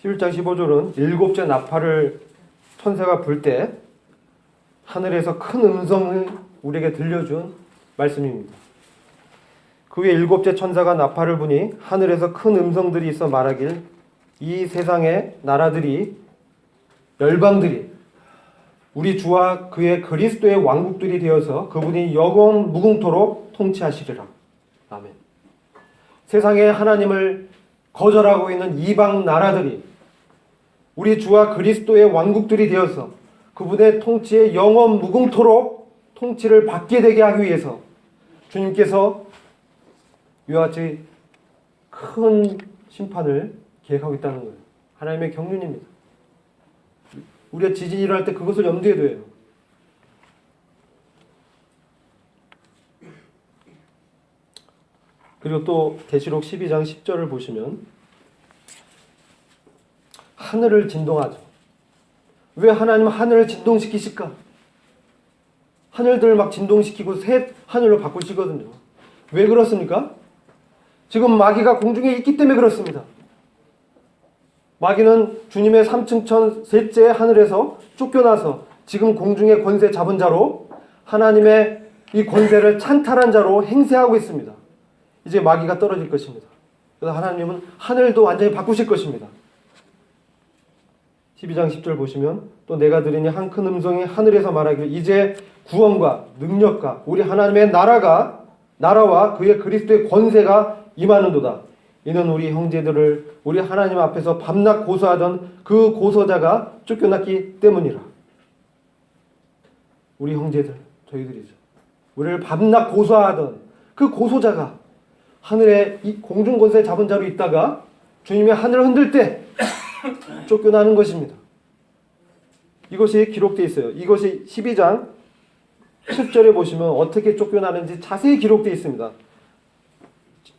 (11장 15절은) 일곱째 나팔을 천사가 불 때 하늘에서 큰 음성을 우리에게 들려준 말씀입니다. 그 후에 일곱째 천사가 나팔을 부니 하늘에서 큰 음성들이 있어 말하길, 이 세상의 나라들이, 열방들이 우리 주와 그의 그리스도의 왕국들이 되어서 그분이 영원 무궁토록 통치하시리라. 아멘. 세상에 하나님을 거절하고 있는 이방 나라들이 우리 주와 그리스도의 왕국들이 되어서 그분의 통치에 영원 무궁토록 통치를 받게 되게 하기 위해서 주님께서 이와 같이 큰 심판을 계획하고 있다는 거예요. 하나님의 경륜입니다. 우리가 지진이 일어날 때 그것을 염두에 둬요. 그리고 또 계시록 12장 10절을 보시면 하늘을 진동하죠. 왜 하나님은 하늘을 진동시키실까? 하늘들을 막 진동시키고 새 하늘로 바꾸시거든요. 왜 그렇습니까? 지금 마귀가 공중에 있기 때문에 그렇습니다. 마귀는 주님의 3층 천 셋째 하늘에서 쫓겨나서 지금 공중의 권세 잡은 자로, 하나님의 이 권세를 찬탈한 자로 행세하고 있습니다. 이제 마귀가 떨어질 것입니다. 그래서 하나님은 하늘도 완전히 바꾸실 것입니다. 12장 10절 보시면 또 내가 들으니 한 큰 음성이 하늘에서 말하기를, 이제 구원과 능력과 우리 하나님의 나라와 그의 그리스도의 권세가 임하는도다. 이는 우리 형제들을 우리 하나님 앞에서 밤낮 고소하던 그 고소자가 쫓겨났기 때문이라. 우리 형제들, 저희들이죠. 우리를 밤낮 고소하던 그 고소자가 하늘에 이 공중 권세 잡은 자로 있다가 주님의 하늘을 흔들 때 쫓겨나는 것입니다. 이것이 기록되어 있어요. 이것이 12장 7절에 보시면 어떻게 쫓겨나는지 자세히 기록되어 있습니다.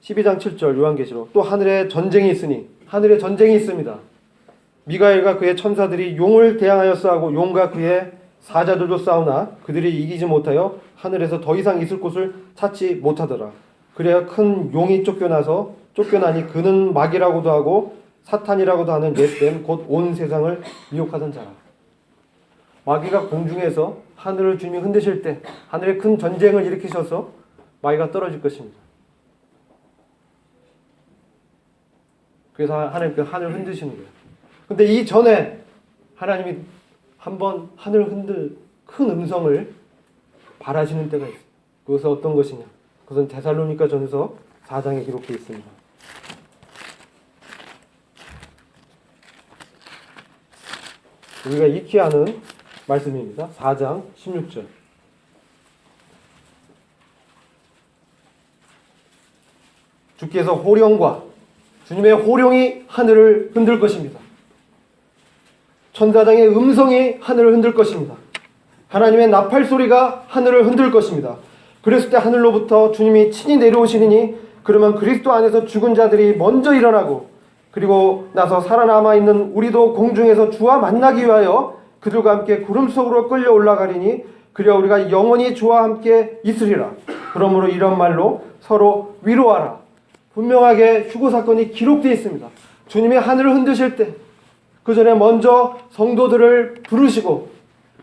12장 7절 요한계시록, 또 하늘에 전쟁이 있으니, 하늘에 전쟁이 있습니다. 미가엘과 그의 천사들이 용을 대항하여 싸우고 용과 그의 사자들도 싸우나 그들이 이기지 못하여 하늘에서 더 이상 있을 곳을 찾지 못하더라. 그래야 큰 용이 쫓겨나니 그는 마귀라고도 하고 사탄이라고도 하는 옛뱀 곧 온 세상을 미혹하던 자라. 마귀가 공중에서 하늘을 주님이 흔드실 때 하늘에 큰 전쟁을 일으키셔서 마귀가 떨어질 것입니다. 그래서 하나님께서 하늘을 흔드시는 거예요. 근데 이 전에 하나님이 한번 하늘을 흔들 큰 음성을 발하시는 때가 있어요. 그것은 어떤 것이냐? 그것은 데살로니가 전서 4장에 기록되어 있습니다. 우리가 익히 아는 말씀입니다. 4장 16절. 주께서 호령과 주님의 호령이 하늘을 흔들 것입니다. 천사장의 음성이 하늘을 흔들 것입니다. 하나님의 나팔 소리가 하늘을 흔들 것입니다. 그랬을 때 하늘로부터 주님이 친히 내려오시니, 그러면 그리스도 안에서 죽은 자들이 먼저 일어나고 그리고 나서 살아남아 있는 우리도 공중에서 주와 만나기 위하여 그들과 함께 구름 속으로 끌려 올라가리니 그리하 우리가 영원히 주와 함께 있으리라. 그러므로 이런 말로 서로 위로하라. 분명하게 휴거 사건이 기록되어 있습니다. 주님이 하늘을 흔드실 때 그 전에 먼저 성도들을 부르시고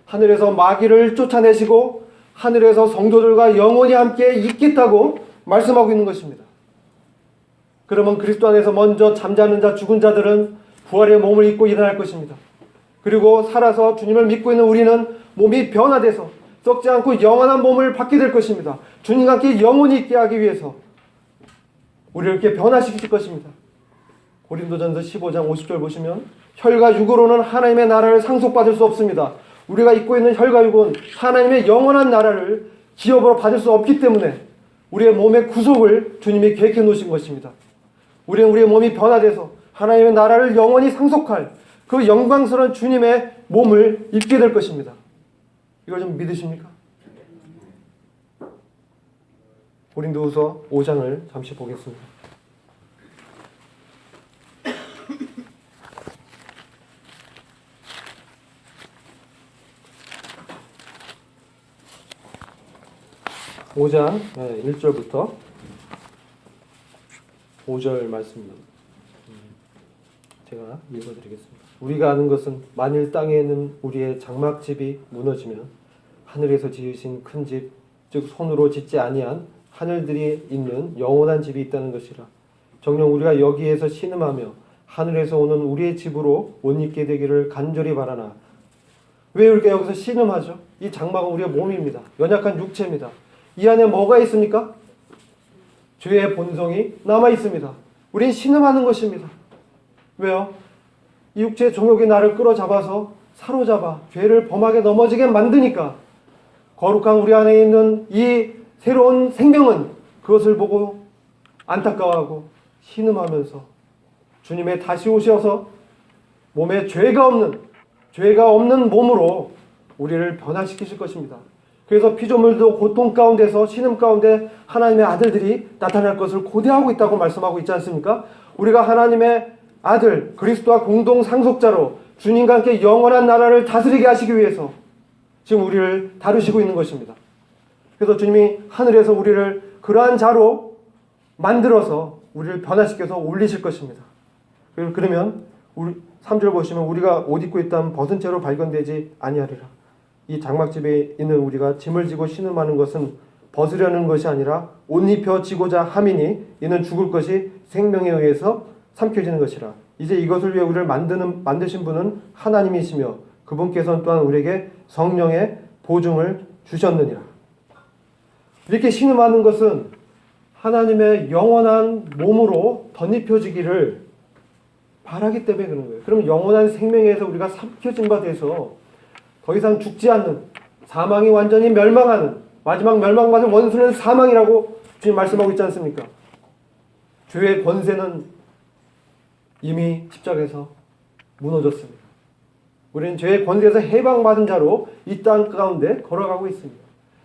하늘에서 마귀를 쫓아내시고 하늘에서 성도들과 영원히 함께 있겠다고 말씀하고 있는 것입니다. 그러면 그리스도 안에서 먼저 잠자는 자, 죽은 자들은 부활의 몸을 입고 일어날 것입니다. 그리고 살아서 주님을 믿고 있는 우리는 몸이 변화돼서 썩지 않고 영원한 몸을 받게 될 것입니다. 주님과 함께 영원히 있게 하기 위해서 우리를 이렇게 변화시킬 것입니다. 고린도전서 15장 50절 보시면 혈과 육으로는 하나님의 나라를 상속받을 수 없습니다. 우리가 입고 있는 혈과육은 하나님의 영원한 나라를 기업으로 받을 수 없기 때문에 우리의 몸의 구속을 주님이 계획해 놓으신 것입니다. 우리는 우리의 몸이 변화돼서 하나님의 나라를 영원히 상속할 그 영광스러운 주님의 몸을 입게 될 것입니다. 이걸 좀 믿으십니까? 고린도후서 5장을 잠시 보겠습니다. 오장 1절부터 5절 말씀입니다. 제가 읽어드리겠습니다. 우리가 아는 것은 만일 땅에 있는 우리의 장막집이 무너지면 하늘에서 지으신 큰 집, 즉 손으로 짓지 아니한 하늘들이 있는 영원한 집이 있다는 것이라. 정녕 우리가 여기에서 신음하며 하늘에서 오는 우리의 집으로 옷 입게 되기를 간절히 바라나. 왜 우리가 여기서 신음하죠? 이 장막은 우리의 몸입니다. 연약한 육체입니다. 이 안에 뭐가 있습니까? 죄의 본성이 남아 있습니다. 우린 신음하는 것입니다. 왜요? 이 육체의 종욕이 나를 끌어잡아서 사로잡아 죄를 범하게 넘어지게 만드니까 거룩한 우리 안에 있는 이 새로운 생명은 그것을 보고 안타까워하고 신음하면서 주님의 다시 오셔서 몸에 죄가 없는 몸으로 우리를 변화시키실 것입니다. 그래서 피조물도 고통 가운데서 신음 가운데 하나님의 아들들이 나타날 것을 고대하고 있다고 말씀하고 있지 않습니까? 우리가 하나님의 아들 그리스도와 공동 상속자로 주님과 함께 영원한 나라를 다스리게 하시기 위해서 지금 우리를 다루시고 있는 것입니다. 그래서 주님이 하늘에서 우리를 그러한 자로 만들어서 우리를 변화시켜서 올리실 것입니다. 그러면 우리 3절 보시면 우리가 옷 입고 있다면 벗은 채로 발견되지 아니하리라. 이 장막집에 있는 우리가 짐을 지고 신음하는 것은 벗으려는 것이 아니라 옷 입혀 지고자 함이니 이는 죽을 것이 생명에 의해서 삼켜지는 것이라. 이제 이것을 위해 우리를 만드신 분은 하나님이시며 그분께서는 또한 우리에게 성령의 보증을 주셨느니라. 이렇게 신음하는 것은 하나님의 영원한 몸으로 덧입혀지기를 바라기 때문에 그런 거예요. 그럼 영원한 생명에서 우리가 삼켜진 바 돼서 더 이상 죽지 않는, 사망이 완전히 멸망하는, 마지막 멸망받은 원수는 사망이라고 주님 말씀하고 있지 않습니까? 죄의 권세는 이미 십자가에서 무너졌습니다. 우리는 죄의 권세에서 해방받은 자로 이 땅 가운데 걸어가고 있습니다.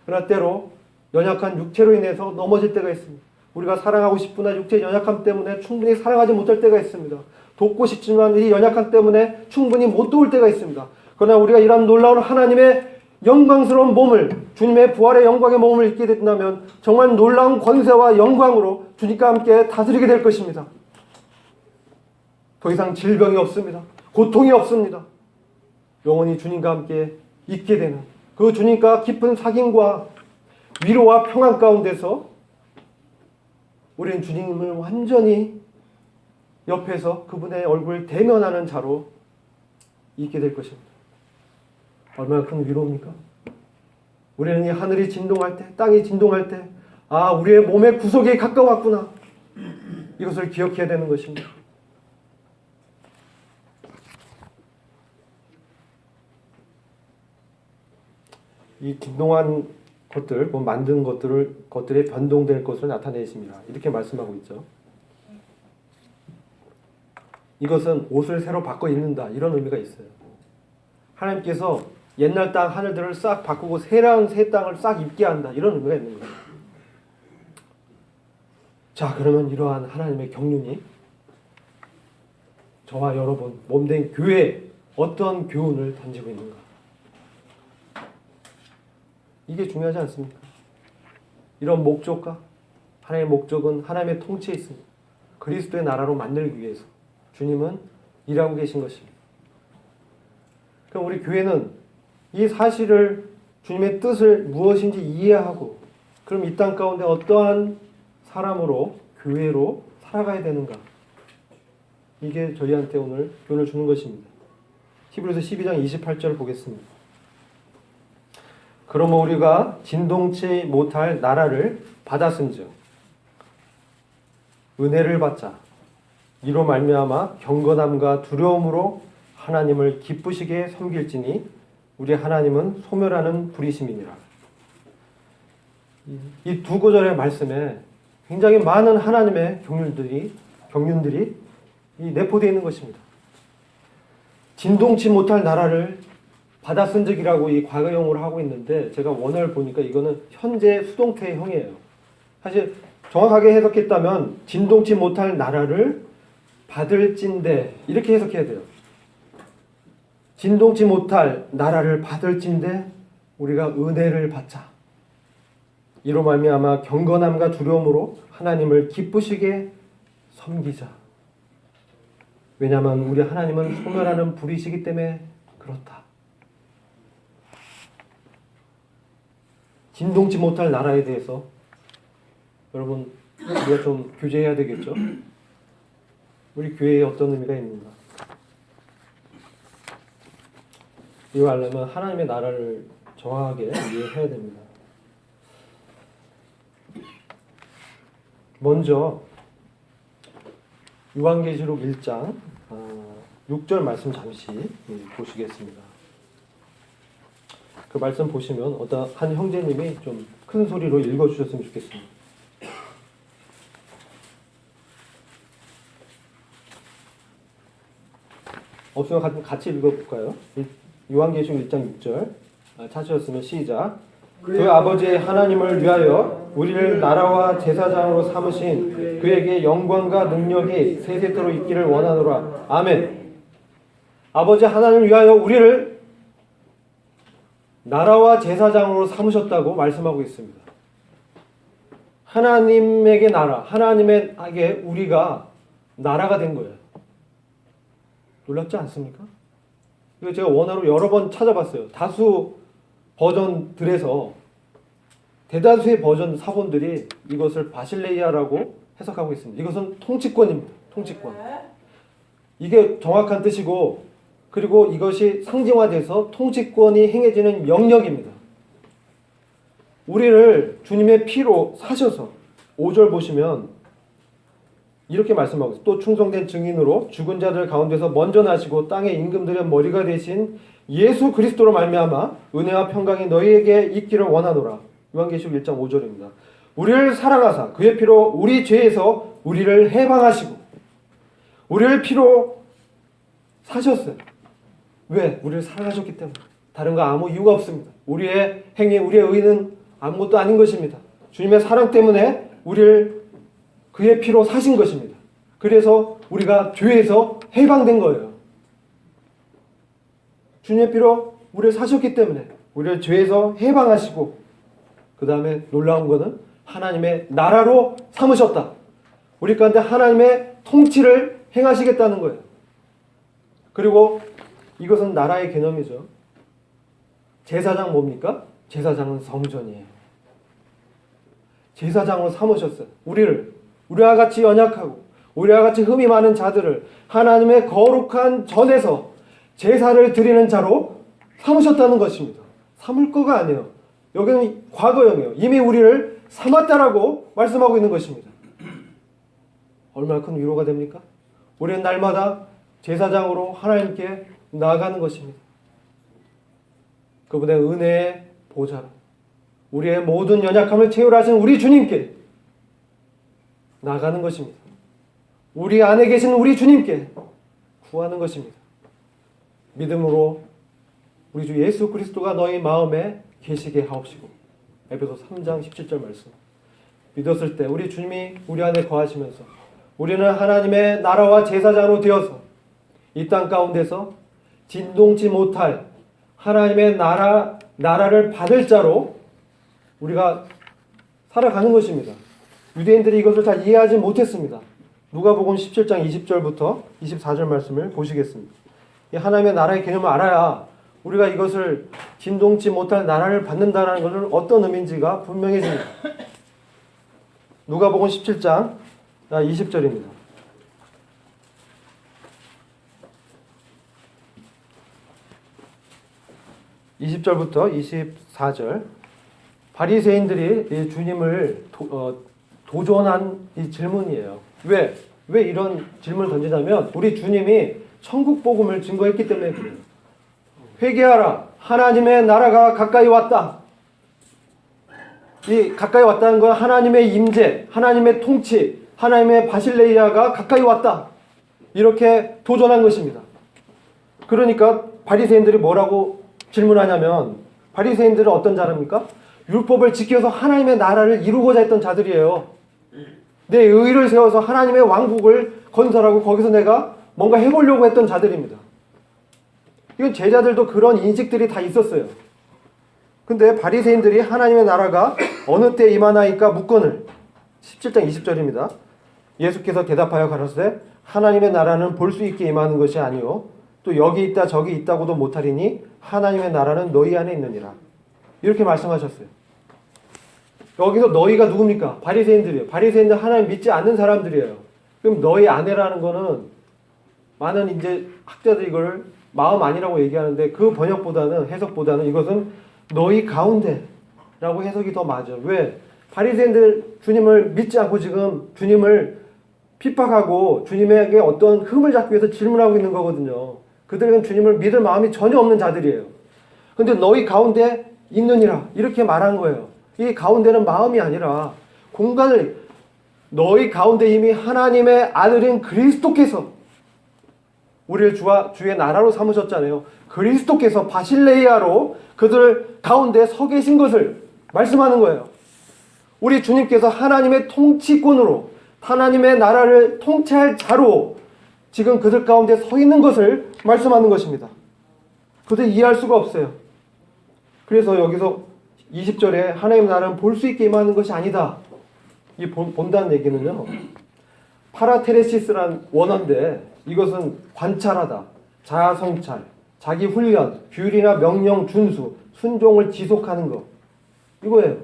그러나 때로 연약한 육체로 인해서 넘어질 때가 있습니다. 우리가 사랑하고 싶으나 육체의 연약함 때문에 충분히 사랑하지 못할 때가 있습니다. 돕고 싶지만 이 연약함 때문에 충분히 못 도울 때가 있습니다. 그러나 우리가 이런 놀라운 하나님의 영광스러운 몸을, 주님의 부활의 영광의 몸을 입게 된다면 정말 놀라운 권세와 영광으로 주님과 함께 다스리게 될 것입니다. 더 이상 질병이 없습니다. 고통이 없습니다. 영원히 주님과 함께 있게 되는 그 주님과 깊은 사귐과 위로와 평안 가운데서 우리는 주님을 완전히 옆에서 그분의 얼굴을 대면하는 자로 있게 될 것입니다. 얼마나 큰 위로입니까? 우리는 이 하늘이 진동할 때, 땅이 진동할 때, 아, 우리의 몸의 구속이 가까웠구나. 이것을 기억해야 되는 것입니다. 이 진동한 것들, 만든 것들의 변동될 것을 나타내십니다. 이렇게 말씀하고 있죠. 이것은 옷을 새로 바꿔 입는다, 이런 의미가 있어요. 하나님께서 옛날 땅 하늘들을 싹 바꾸고 새로운 새 땅을 싹 입게 한다, 이런 의미가 있는 거예요. 자, 그러면 이러한 하나님의 경륜이 저와 여러분 몸된 교회에 어떤 교훈을 던지고 있는가? 이게 중요하지 않습니까? 이런 목적과 하나님의 목적은 하나님의 통치에 있습니다. 그리스도의 나라로 만들기 위해서 주님은 일하고 계신 것입니다. 그럼 우리 교회는 이 사실을, 주님의 뜻을 무엇인지 이해하고, 그럼 이 땅 가운데 어떠한 사람으로, 교회로 살아가야 되는가? 이게 저희한테 오늘 교훈을 주는 것입니다. 히브리서 12장 28절을 보겠습니다. 그러므로 우리가 진동치 못할 나라를 받았은즉 은혜를 받자. 이로 말미암아 경건함과 두려움으로 하나님을 기쁘시게 섬길지니 우리 하나님은 소멸하는 불이심이니라. 이 두 구절의 말씀에 굉장히 많은 하나님의 경륜들이 내포되어 있는 것입니다. 진동치 못할 나라를 받아 쓴 적이라고 이 과거형으로 하고 있는데, 제가 원어를 보니까 이거는 현재 수동태형이에요. 사실 정확하게 해석했다면 진동치 못할 나라를 받을진대, 이렇게 해석해야 돼요. 진동치 못할 나라를 받을진대 우리가 은혜를 받자. 이로 말미암아 경건함과 두려움으로 하나님을 기쁘시게 섬기자. 왜냐하면 우리 하나님은 소멸하는 불이시기 때문에 그렇다. 진동치 못할 나라에 대해서 여러분 우리가 좀 교제해야 되겠죠? 우리 교회에 어떤 의미가 있는가? 이거 하려면 하나님의 나라를 정확하게 이해해야 됩니다. 먼저 요한계시록 1장 6절 말씀 잠시 보시겠습니다. 그 말씀 보시면 어떤 한 형제님이 좀 큰 소리로 읽어주셨으면 좋겠습니다. 없으면 같이 읽어볼까요? 요한계시록 1장 6절 찾으셨으면 시작. 그 아버지 하나님을 위하여 우리를 나라와 제사장으로 삼으신 그에게 영광과 능력이 세세토록 있기를 원하노라. 아멘. 아버지 하나님을 위하여 우리를 나라와 제사장으로 삼으셨다고 말씀하고 있습니다. 하나님에게 나라, 하나님에게 우리가 나라가 된 거예요. 놀랍지 않습니까? 이거 제가 원어로 여러 번 찾아봤어요. 다수 버전들에서 대다수의 버전 사본들이 이것을 바실레이아라고 해석하고 있습니다. 이것은 통치권입니다. 통치권. 이게 정확한 뜻이고, 그리고 이것이 상징화돼서 통치권이 행해지는 영역입니다. 우리를 주님의 피로 사셔서 5절 보시면 이렇게 말씀하고 있어요. 또 충성된 증인으로 죽은 자들 가운데서 먼저 나시고 땅의 임금들의 머리가 되신 예수 그리스도로 말미암아 은혜와 평강이 너희에게 있기를 원하노라. 요한계시록 1장 5절입니다. 우리를 사랑하사 그의 피로 우리 죄에서 우리를 해방하시고 우리를 피로 사셨어요. 왜? 우리를 사랑하셨기 때문에. 다른 거 아무 이유가 없습니다. 우리의 행위, 우리의 의는 아무것도 아닌 것입니다. 주님의 사랑 때문에 우리를 그의 피로 사신 것입니다. 그래서 우리가 죄에서 해방된 거예요. 주님의 피로 우리를 사셨기 때문에 우리를 죄에서 해방하시고, 그 다음에 놀라운 것은 하나님의 나라로 삼으셨다. 우리 가운데 하나님의 통치를 행하시겠다는 거예요. 그리고 이것은 나라의 개념이죠. 제사장 뭡니까? 제사장은 성전이에요. 제사장으로 삼으셨어요. 우리와 같이 연약하고 우리와 같이 흠이 많은 자들을 하나님의 거룩한 전에서 제사를 드리는 자로 삼으셨다는 것입니다. 삼을 거가 아니에요. 여기는 과거형이에요. 이미 우리를 삼았다라고 말씀하고 있는 것입니다. 얼마나 큰 위로가 됩니까? 우리는 날마다 제사장으로 하나님께 나아가는 것입니다. 그분의 은혜의 보좌로 우리의 모든 연약함을 채우라신 우리 주님께 나아가는 것입니다. 우리 안에 계신 우리 주님께 구하는 것입니다. 믿음으로 우리 주 예수 그리스도가 너희 마음에 계시게 하옵시고. 에베소 3장 17절 말씀. 믿었을 때 우리 주님이 우리 안에 거하시면서 우리는 하나님의 나라와 제사장으로 되어서 이 땅 가운데서 진동치 못할 하나님의 나라를 받을 자로 우리가 살아가는 것입니다. 유대인들이 이것을 잘 이해하지 못했습니다. 누가복음 17장 20절부터 24절 말씀을 보시겠습니다. 이 하나님의 나라의 개념을 알아야 우리가 이것을 진동치 못할 나라를 받는다는 것은 어떤 의미인지가 분명해집니다. 누가복음 17장 20절입니다. (20절부터 24절) 바리새인들이 주님을 도전한 이 질문이에요. 왜 이런 질문을 던지냐면 우리 주님이 천국 복음을 증거했기 때문에 그래요. 회개하라. 하나님의 나라가 가까이 왔다. 이 가까이 왔다는 건 하나님의 임재, 하나님의 통치, 하나님의 바실레이아가 가까이 왔다. 이렇게 도전한 것입니다. 그러니까 바리새인들이 뭐라고 질문하냐면, 바리새인들은 어떤 자입니까? 율법을 지켜서 하나님의 나라를 이루고자 했던 자들이에요. 내 의를 세워서 하나님의 왕국을 건설하고 거기서 내가 뭔가 해보려고 했던 자들입니다. 이건 제자들도 그런 인식들이 다 있었어요. 근데 바리새인들이 하나님의 나라가 어느 때 임하나이까 묻거늘, 17장 20절입니다. 예수께서 대답하여 가라사대 하나님의 나라는 볼 수 있게 임하는 것이 아니요 또 여기 있다 저기 있다고도 못하리니 하나님의 나라는 너희 안에 있느니라. 이렇게 말씀하셨어요. 여기서 너희가 누굽니까? 바리새인들이에요. 바리새인들 하나님 믿지 않는 사람들이에요. 그럼 너희 안에라는 거는 많은 이제 학자들이 이걸 마음 아니라고 얘기하는데 그 번역보다는 해석보다는 이것은 너희 가운데라고 해석이 더 맞아. 왜? 바리새인들 주님을 믿지 않고 지금 주님을 핍박하고 주님에게 어떤 흠을 잡기 위해서 질문하고 있는 거거든요. 그들은 주님을 믿을 마음이 전혀 없는 자들이에요. 근데 너희 가운데 있느니라 이렇게 말한 거예요. 이 가운데는 마음이 아니라 공간을, 너희 가운데 이미 하나님의 아들인 그리스도께서 우리를 주의 나라로 삼으셨잖아요. 그리스도께서 바실레이아로 그들 가운데 서 계신 것을 말씀하는 거예요. 우리 주님께서 하나님의 통치권으로 하나님의 나라를 통치할 자로 지금 그들 가운데 서 있는 것을 말씀하는 것입니다. 그들 이해할 수가 없어요. 그래서 여기서 20절에 하나님의 나라는 볼 수 있게 임하는 것이 아니다. 이 본다는 얘기는요, 파라테레시스란 원어인데 이것은 관찰하다, 자아성찰, 자기 훈련, 규율이나 명령 준수, 순종을 지속하는 것, 이거예요.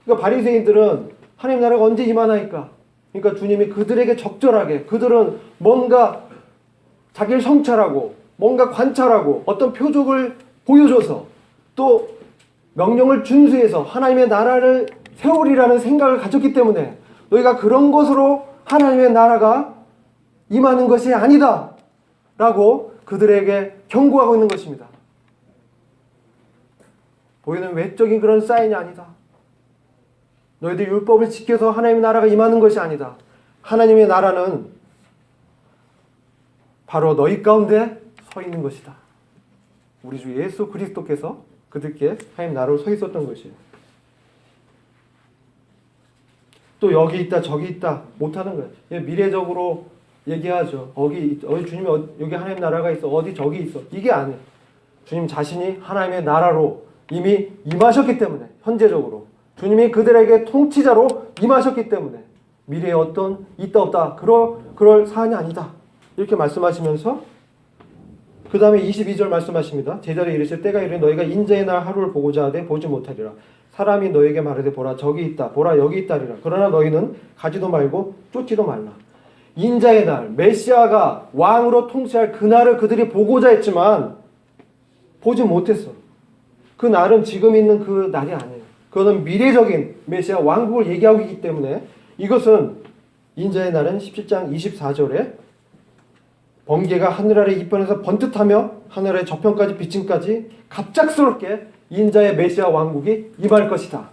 그러니까 바리새인들은 하나님 나라가 언제 임하나이까? 그러니까 주님이 그들에게 적절하게, 그들은 뭔가 자기를 성찰하고 뭔가 관찰하고 어떤 표적을 보여줘서 또 명령을 준수해서 하나님의 나라를 세우리라는 생각을 가졌기 때문에 너희가 그런 것으로 하나님의 나라가 임하는 것이 아니다 라고 그들에게 경고하고 있는 것입니다. 보이는 외적인 그런 사인이 아니다. 너희들 율법을 지켜서 하나님의 나라가 임하는 것이 아니다. 하나님의 나라는 바로 너희 가운데 서 있는 것이다. 우리 주 예수 그리스도께서 그들께 하나님 나라로 서 있었던 것이에요. 또 여기 있다 저기 있다 못하는 거예요. 미래적으로 얘기하죠. 어디 주님이 여기 하나님 나라가 있어, 어디 저기 있어, 이게 아니에요. 주님 자신이 하나님의 나라로 이미 임하셨기 때문에, 현재적으로 주님이 그들에게 통치자로 임하셨기 때문에 미래에 어떤 있다 없다 그럴 사안이 아니다 이렇게 말씀하시면서 그 다음에 22절 말씀하십니다. 제자를 이르실 때가 이르니 너희가 인자의 날 하루를 보고자 하되 보지 못하리라. 사람이 너에게 말하되 보라 저기 있다 보라 여기 있다리라. 그러나 너희는 가지도 말고 쫓지도 말라. 인자의 날, 메시아가 왕으로 통치할 그날을 그들이 보고자 했지만 보지 못했어. 그 날은 지금 있는 그 날이 아니에요. 그것은 미래적인 메시아 왕국을 얘기하고 있기 때문에 이것은 인자의 날은 17장 24절에 번개가 하늘 아래 이편에서 번듯하며 하늘 아래 저편까지 비침까지 갑작스럽게 인자의 메시아 왕국이 임할 것이다.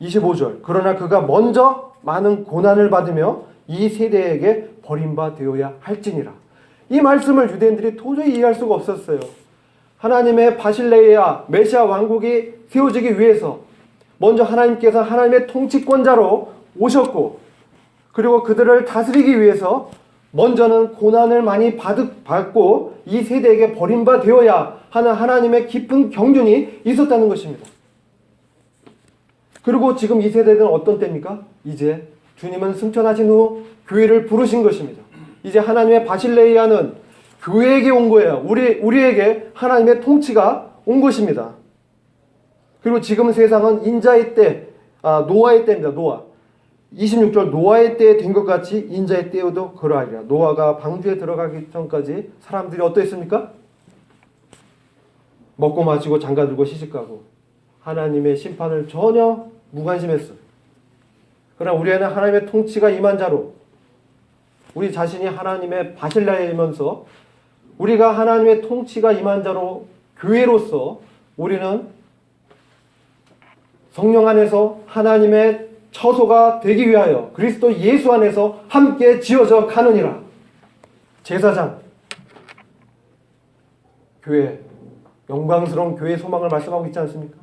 25절 그러나 그가 먼저 많은 고난을 받으며 이 세대에게 버림받아야 할지니라. 이 말씀을 유대인들이 도저히 이해할 수가 없었어요. 하나님의 바실레이아 메시아 왕국이 세워지기 위해서 먼저 하나님께서 하나님의 통치권자로 오셨고 그리고 그들을 다스리기 위해서 먼저는 고난을 많이 받고 이 세대에게 버림받아야 하는 하나님의 깊은 경륜이 있었다는 것입니다. 그리고 지금 이 세대는 어떤 때입니까? 이제 주님은 승천하신 후 교회를 부르신 것입니다. 이제 하나님의 바실레이아는 교회에게 온 거예요. 우리에게 하나님의 통치가 온 것입니다. 그리고 지금 세상은 인자의 때, 노아의 때입니다. 노아. 26절 노아의 때에 된 것 같이 인자의 때에도 그러하리라. 노아가 방주에 들어가기 전까지 사람들이 어떠했습니까? 먹고 마시고 장가들고 시집가고 하나님의 심판을 전혀 무관심했어요. 그러나 우리에는 하나님의 통치가 임한 자로 우리 자신이 하나님의 바실레이아이면서 우리가 하나님의 통치가 임한 자로 교회로서 우리는 성령 안에서 하나님의 처소가 되기 위하여 그리스도 예수 안에서 함께 지어져 가느니라. 제사장, 교회, 영광스러운 교회의 소망을 말씀하고 있지 않습니까?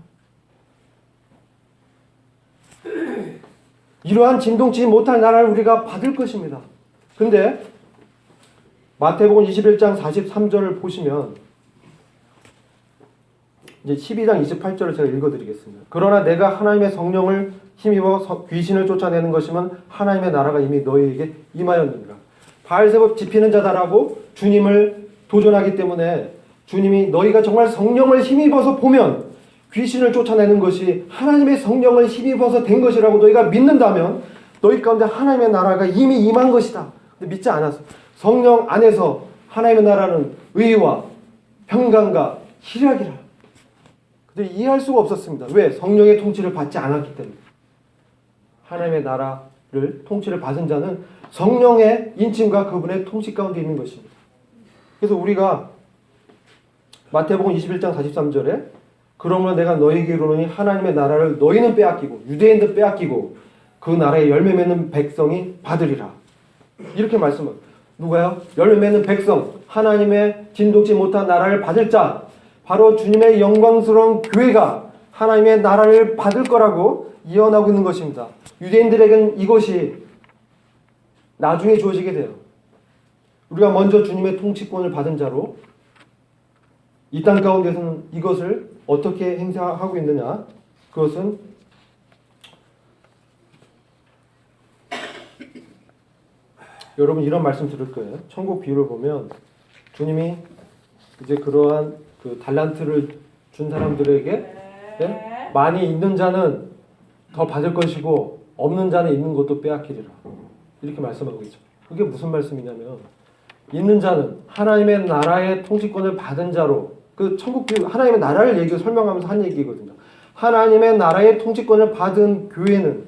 이러한 진동치 못할 나라를 우리가 받을 것입니다. 근데 마태복음 21장 43절을 보시면 이제 12장 28절을 제가 읽어드리겠습니다. 그러나 내가 하나님의 성령을 힘입어 귀신을 쫓아내는 것이면 하나님의 나라가 이미 너희에게 임하였느니라. 바알세법 지피는 자다라고 주님을 도전하기 때문에 주님이 너희가 정말 성령을 힘입어서 보면 귀신을 쫓아내는 것이 하나님의 성령을 힘입어서 된 것이라고 너희가 믿는다면 너희 가운데 하나님의 나라가 이미 임한 것이다. 근데 믿지 않았어. 성령 안에서 하나님의 나라는 의와 평강과 희락이라. 근데 이해할 수가 없었습니다. 왜? 성령의 통치를 받지 않았기 때문에. 하나님의 나라를 통치를 받은 자는 성령의 인침과 그분의 통치 가운데 있는 것입니다. 그래서 우리가 마태복음 21장 43절에 그러므로 내가 너희에게 이르노니 하나님의 나라를 너희는 빼앗기고 유대인도 빼앗기고 그 나라에 열매 맺는 백성이 받으리라. 이렇게 말씀을. 누가요? 열매 맺는 백성, 하나님의 진동치 못한 나라를 받을 자, 바로 주님의 영광스러운 교회가 하나님의 나라를 받을 거라고 예언하고 있는 것입니다. 유대인들에게는 이것이 나중에 주어지게 돼요. 우리가 먼저 주님의 통치권을 받은 자로 이 땅 가운데서는 이것을 어떻게 행사하고 있느냐? 그것은 여러분 이런 말씀 들을 거예요. 천국 비유를 보면 주님이 이제 그러한 그 달란트를 준 사람들에게 네? 많이 있는 자는 더 받을 것이고 없는 자는 있는 것도 빼앗기리라. 이렇게 말씀하고 있죠. 그게 무슨 말씀이냐면 있는 자는 하나님의 나라의 통치권을 받은 자로 그 천국 비유 하나님의 나라를 설명하면서 한 얘기거든요. 하나님의 나라의 통치권을 받은 교회는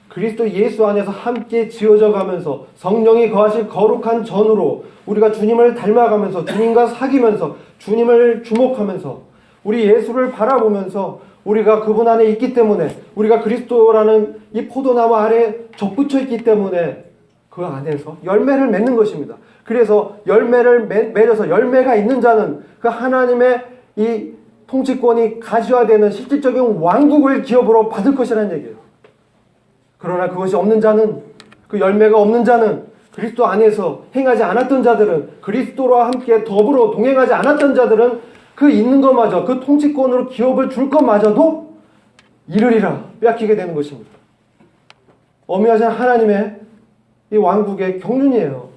그리스도 예수 안에서 함께 지어져 가면서 성령이 거하실 거룩한 전으로 우리가 주님을 닮아가면서 주님과 사귀면서 주님을 주목하면서 우리 예수를 바라보면서 우리가 그분 안에 있기 때문에 우리가 그리스도라는 이 포도나무 아래 접붙여 있기 때문에 그 안에서 열매를 맺는 것입니다. 그래서 열매를 맺어서 열매가 있는 자는 그 하나님의 이 통치권이 가시화되는 실질적인 왕국을 기업으로 받을 것이라는 얘기예요. 그러나 그것이 없는 자는 그 열매가 없는 자는 그리스도 안에서 행하지 않았던 자들은 그리스도와 함께 더불어 동행하지 않았던 자들은 그 있는 것마저 그 통치권으로 기업을 줄 것마저도 잃으리라 빼앗기게 되는 것입니다. 어미하신 하나님의 이 왕국의 경륜이에요.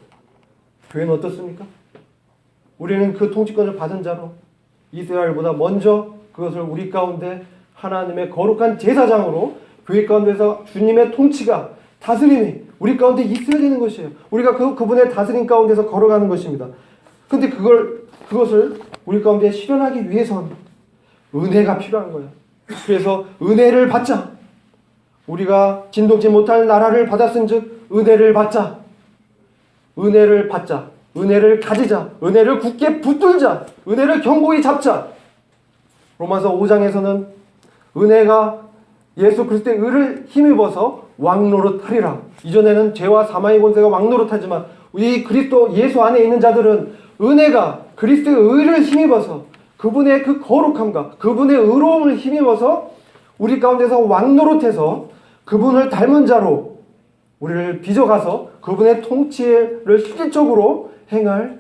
교회는 어떻습니까? 우리는 그 통치권을 받은 자로 이스라엘보다 먼저 그것을 우리 가운데 하나님의 거룩한 제사장으로 교회 가운데서 주님의 통치가 다스림이 우리 가운데 있어야 되는 것이에요. 우리가 그분의 다스림 가운데서 걸어가는 것입니다. 근데 그것을 우리 가운데 실현하기 위해서는 은혜가 필요한 거예요. 그래서 은혜를 받자. 우리가 진동치 못할 나라를 받았은즉 은혜를 받자. 은혜를 받자. 은혜를 가지자. 은혜를 굳게 붙들자. 은혜를 견고히 잡자. 로마서 5장에서는 은혜가 예수 그리스도의 의를 힘입어서 왕노릇하리라. 이전에는 죄와 사망의 권세가 왕노릇하지만 이 그리스도 예수 안에 있는 자들은 은혜가 그리스도의 의를 힘입어서 그분의 그 거룩함과 그분의 의로움을 힘입어서 우리 가운데서 왕노릇해서 그분을 닮은 자로 우리를 빚어가서 그분의 통치를 실질적으로 행할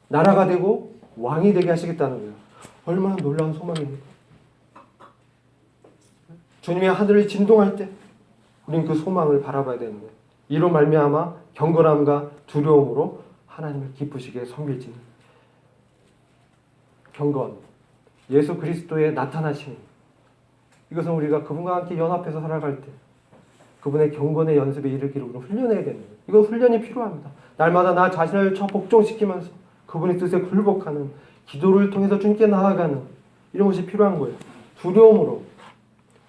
나라가 되고 왕이 되게 하시겠다는 거예요. 얼마나 놀라운 소망입니까? 주님의 하늘을 진동할 때 우리는 그 소망을 바라봐야 되는 거예요. 이로 말미암아 경건함과 두려움으로 하나님을 기쁘시게 섬길지는 경건, 예수 그리스도의 나타나심. 이것은 우리가 그분과 함께 연합해서 살아갈 때 그분의 경건의 연습에 이르기를 우리는 훈련해야 되는 거예요. 이거 훈련이 필요합니다. 날마다 나 자신을 복종시키면서 그분의 뜻에 굴복하는 기도를 통해서 주님께 나아가는 이런 것이 필요한 거예요. 두려움으로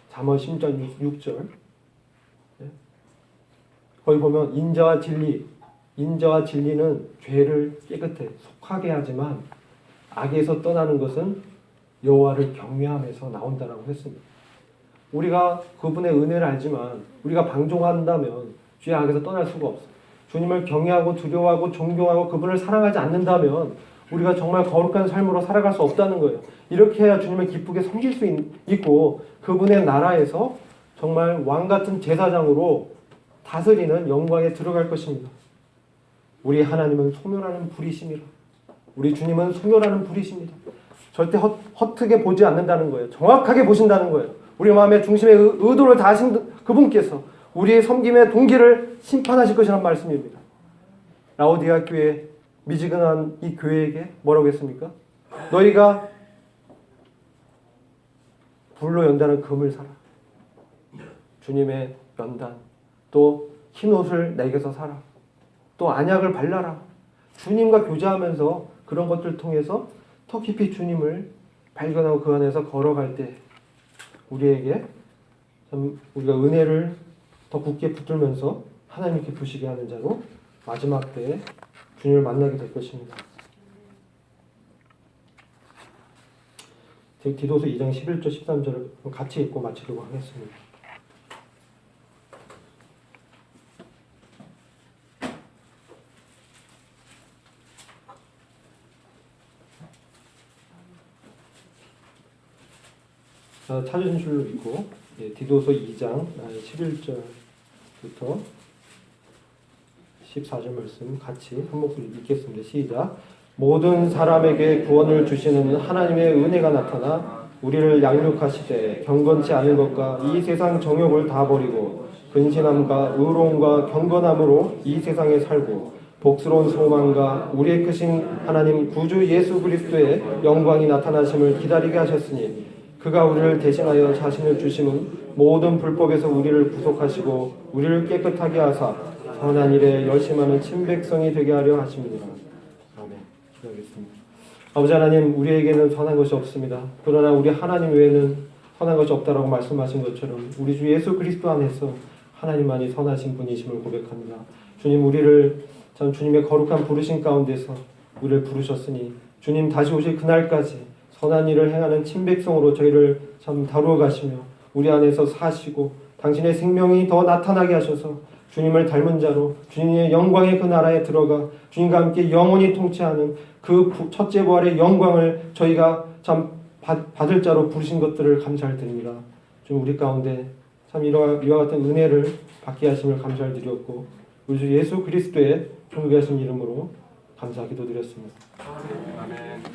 잠언 10장 6절 거기 보면 인자와 진리는 죄를 깨끗해 속하게 하지만 악에서 떠나는 것은 여호와를 경외함에서 나온다라고 했습니다. 우리가 그분의 은혜를 알지만 우리가 방종한다면 주의 악에서 떠날 수가 없어요. 주님을 경외하고 두려워하고 존경하고 그분을 사랑하지 않는다면 우리가 정말 거룩한 삶으로 살아갈 수 없다는 거예요. 이렇게 해야 주님을 기쁘게 섬길 수 있고 그분의 나라에서 정말 왕같은 제사장으로 다스리는 영광에 들어갈 것입니다. 우리 하나님은 소멸하는 불이심이라. 우리 주님은 소멸하는 불이십니다. 절대 허트게 보지 않는다는 거예요. 정확하게 보신다는 거예요. 우리 마음의 중심에 의도를 다하신 그분께서 우리의 섬김의 동기를 심판하실 것이라는 말씀입니다. 라오디아 교회 미지근한 이 교회에게 뭐라고 했습니까? 너희가 불로 연다는 금을 사라. 주님의 연단, 또 흰옷을 내게서 사라. 또 안약을 발라라. 주님과 교제하면서 그런 것들을 통해서 더 깊이 주님을 발견하고 그 안에서 걸어갈 때 우리에게 참 우리가 은혜를 더 굳게 붙들면서 하나님 기쁘시게 하는 자로 마지막 때에 주님을 만나게 될 것입니다. 디도서 2장 11절 13절을 같이 읽고 마치려고 하겠습니다. 찾으신 줄로 읽고 디도서 2장 11절부터 14절 말씀 같이 한 목소리 읽겠습니다. 시작. 모든 사람에게 구원을 주시는 하나님의 은혜가 나타나 우리를 양육하시되 경건치 않은 것과 이 세상 정욕을 다 버리고 근신함과 의로움과 경건함으로 이 세상에 살고 복스러운 소망과 우리의 크신 하나님 구주 예수 그리스도의 영광이 나타나심을 기다리게 하셨으니 그가 우리를 대신하여 자신을 주심은 모든 불법에서 우리를 구속하시고 우리를 깨끗하게 하사 선한 일에 열심하는 친백성이 되게 하려 하십니다. 아멘. 기도하겠습니다. 아버지 하나님, 우리에게는 선한 것이 없습니다. 그러나 우리 하나님 외에는 선한 것이 없다라고 말씀하신 것처럼 우리 주 예수 그리스도 안에서 하나님만이 선하신 분이심을 고백합니다. 주님, 우리를 참 주님의 거룩한 부르심 가운데서 우리를 부르셨으니 주님 다시 오실 그날까지 선한 일을 행하는 친백성으로 저희를 참 다루어 가시며 우리 안에서 사시고 당신의 생명이 더 나타나게 하셔서 주님을 닮은 자로 주님의 영광의 그 나라에 들어가 주님과 함께 영원히 통치하는 그 첫째 부활의 영광을 저희가 참 받을 자로 부르신 것들을 감사를 드립니다. 좀 우리 가운데 참 이와 같은 은혜를 받게 하심을 감사를 드렸고 우리 주 예수 그리스도의 존귀하신 이름으로 감사 기도드렸습니다. 아멘.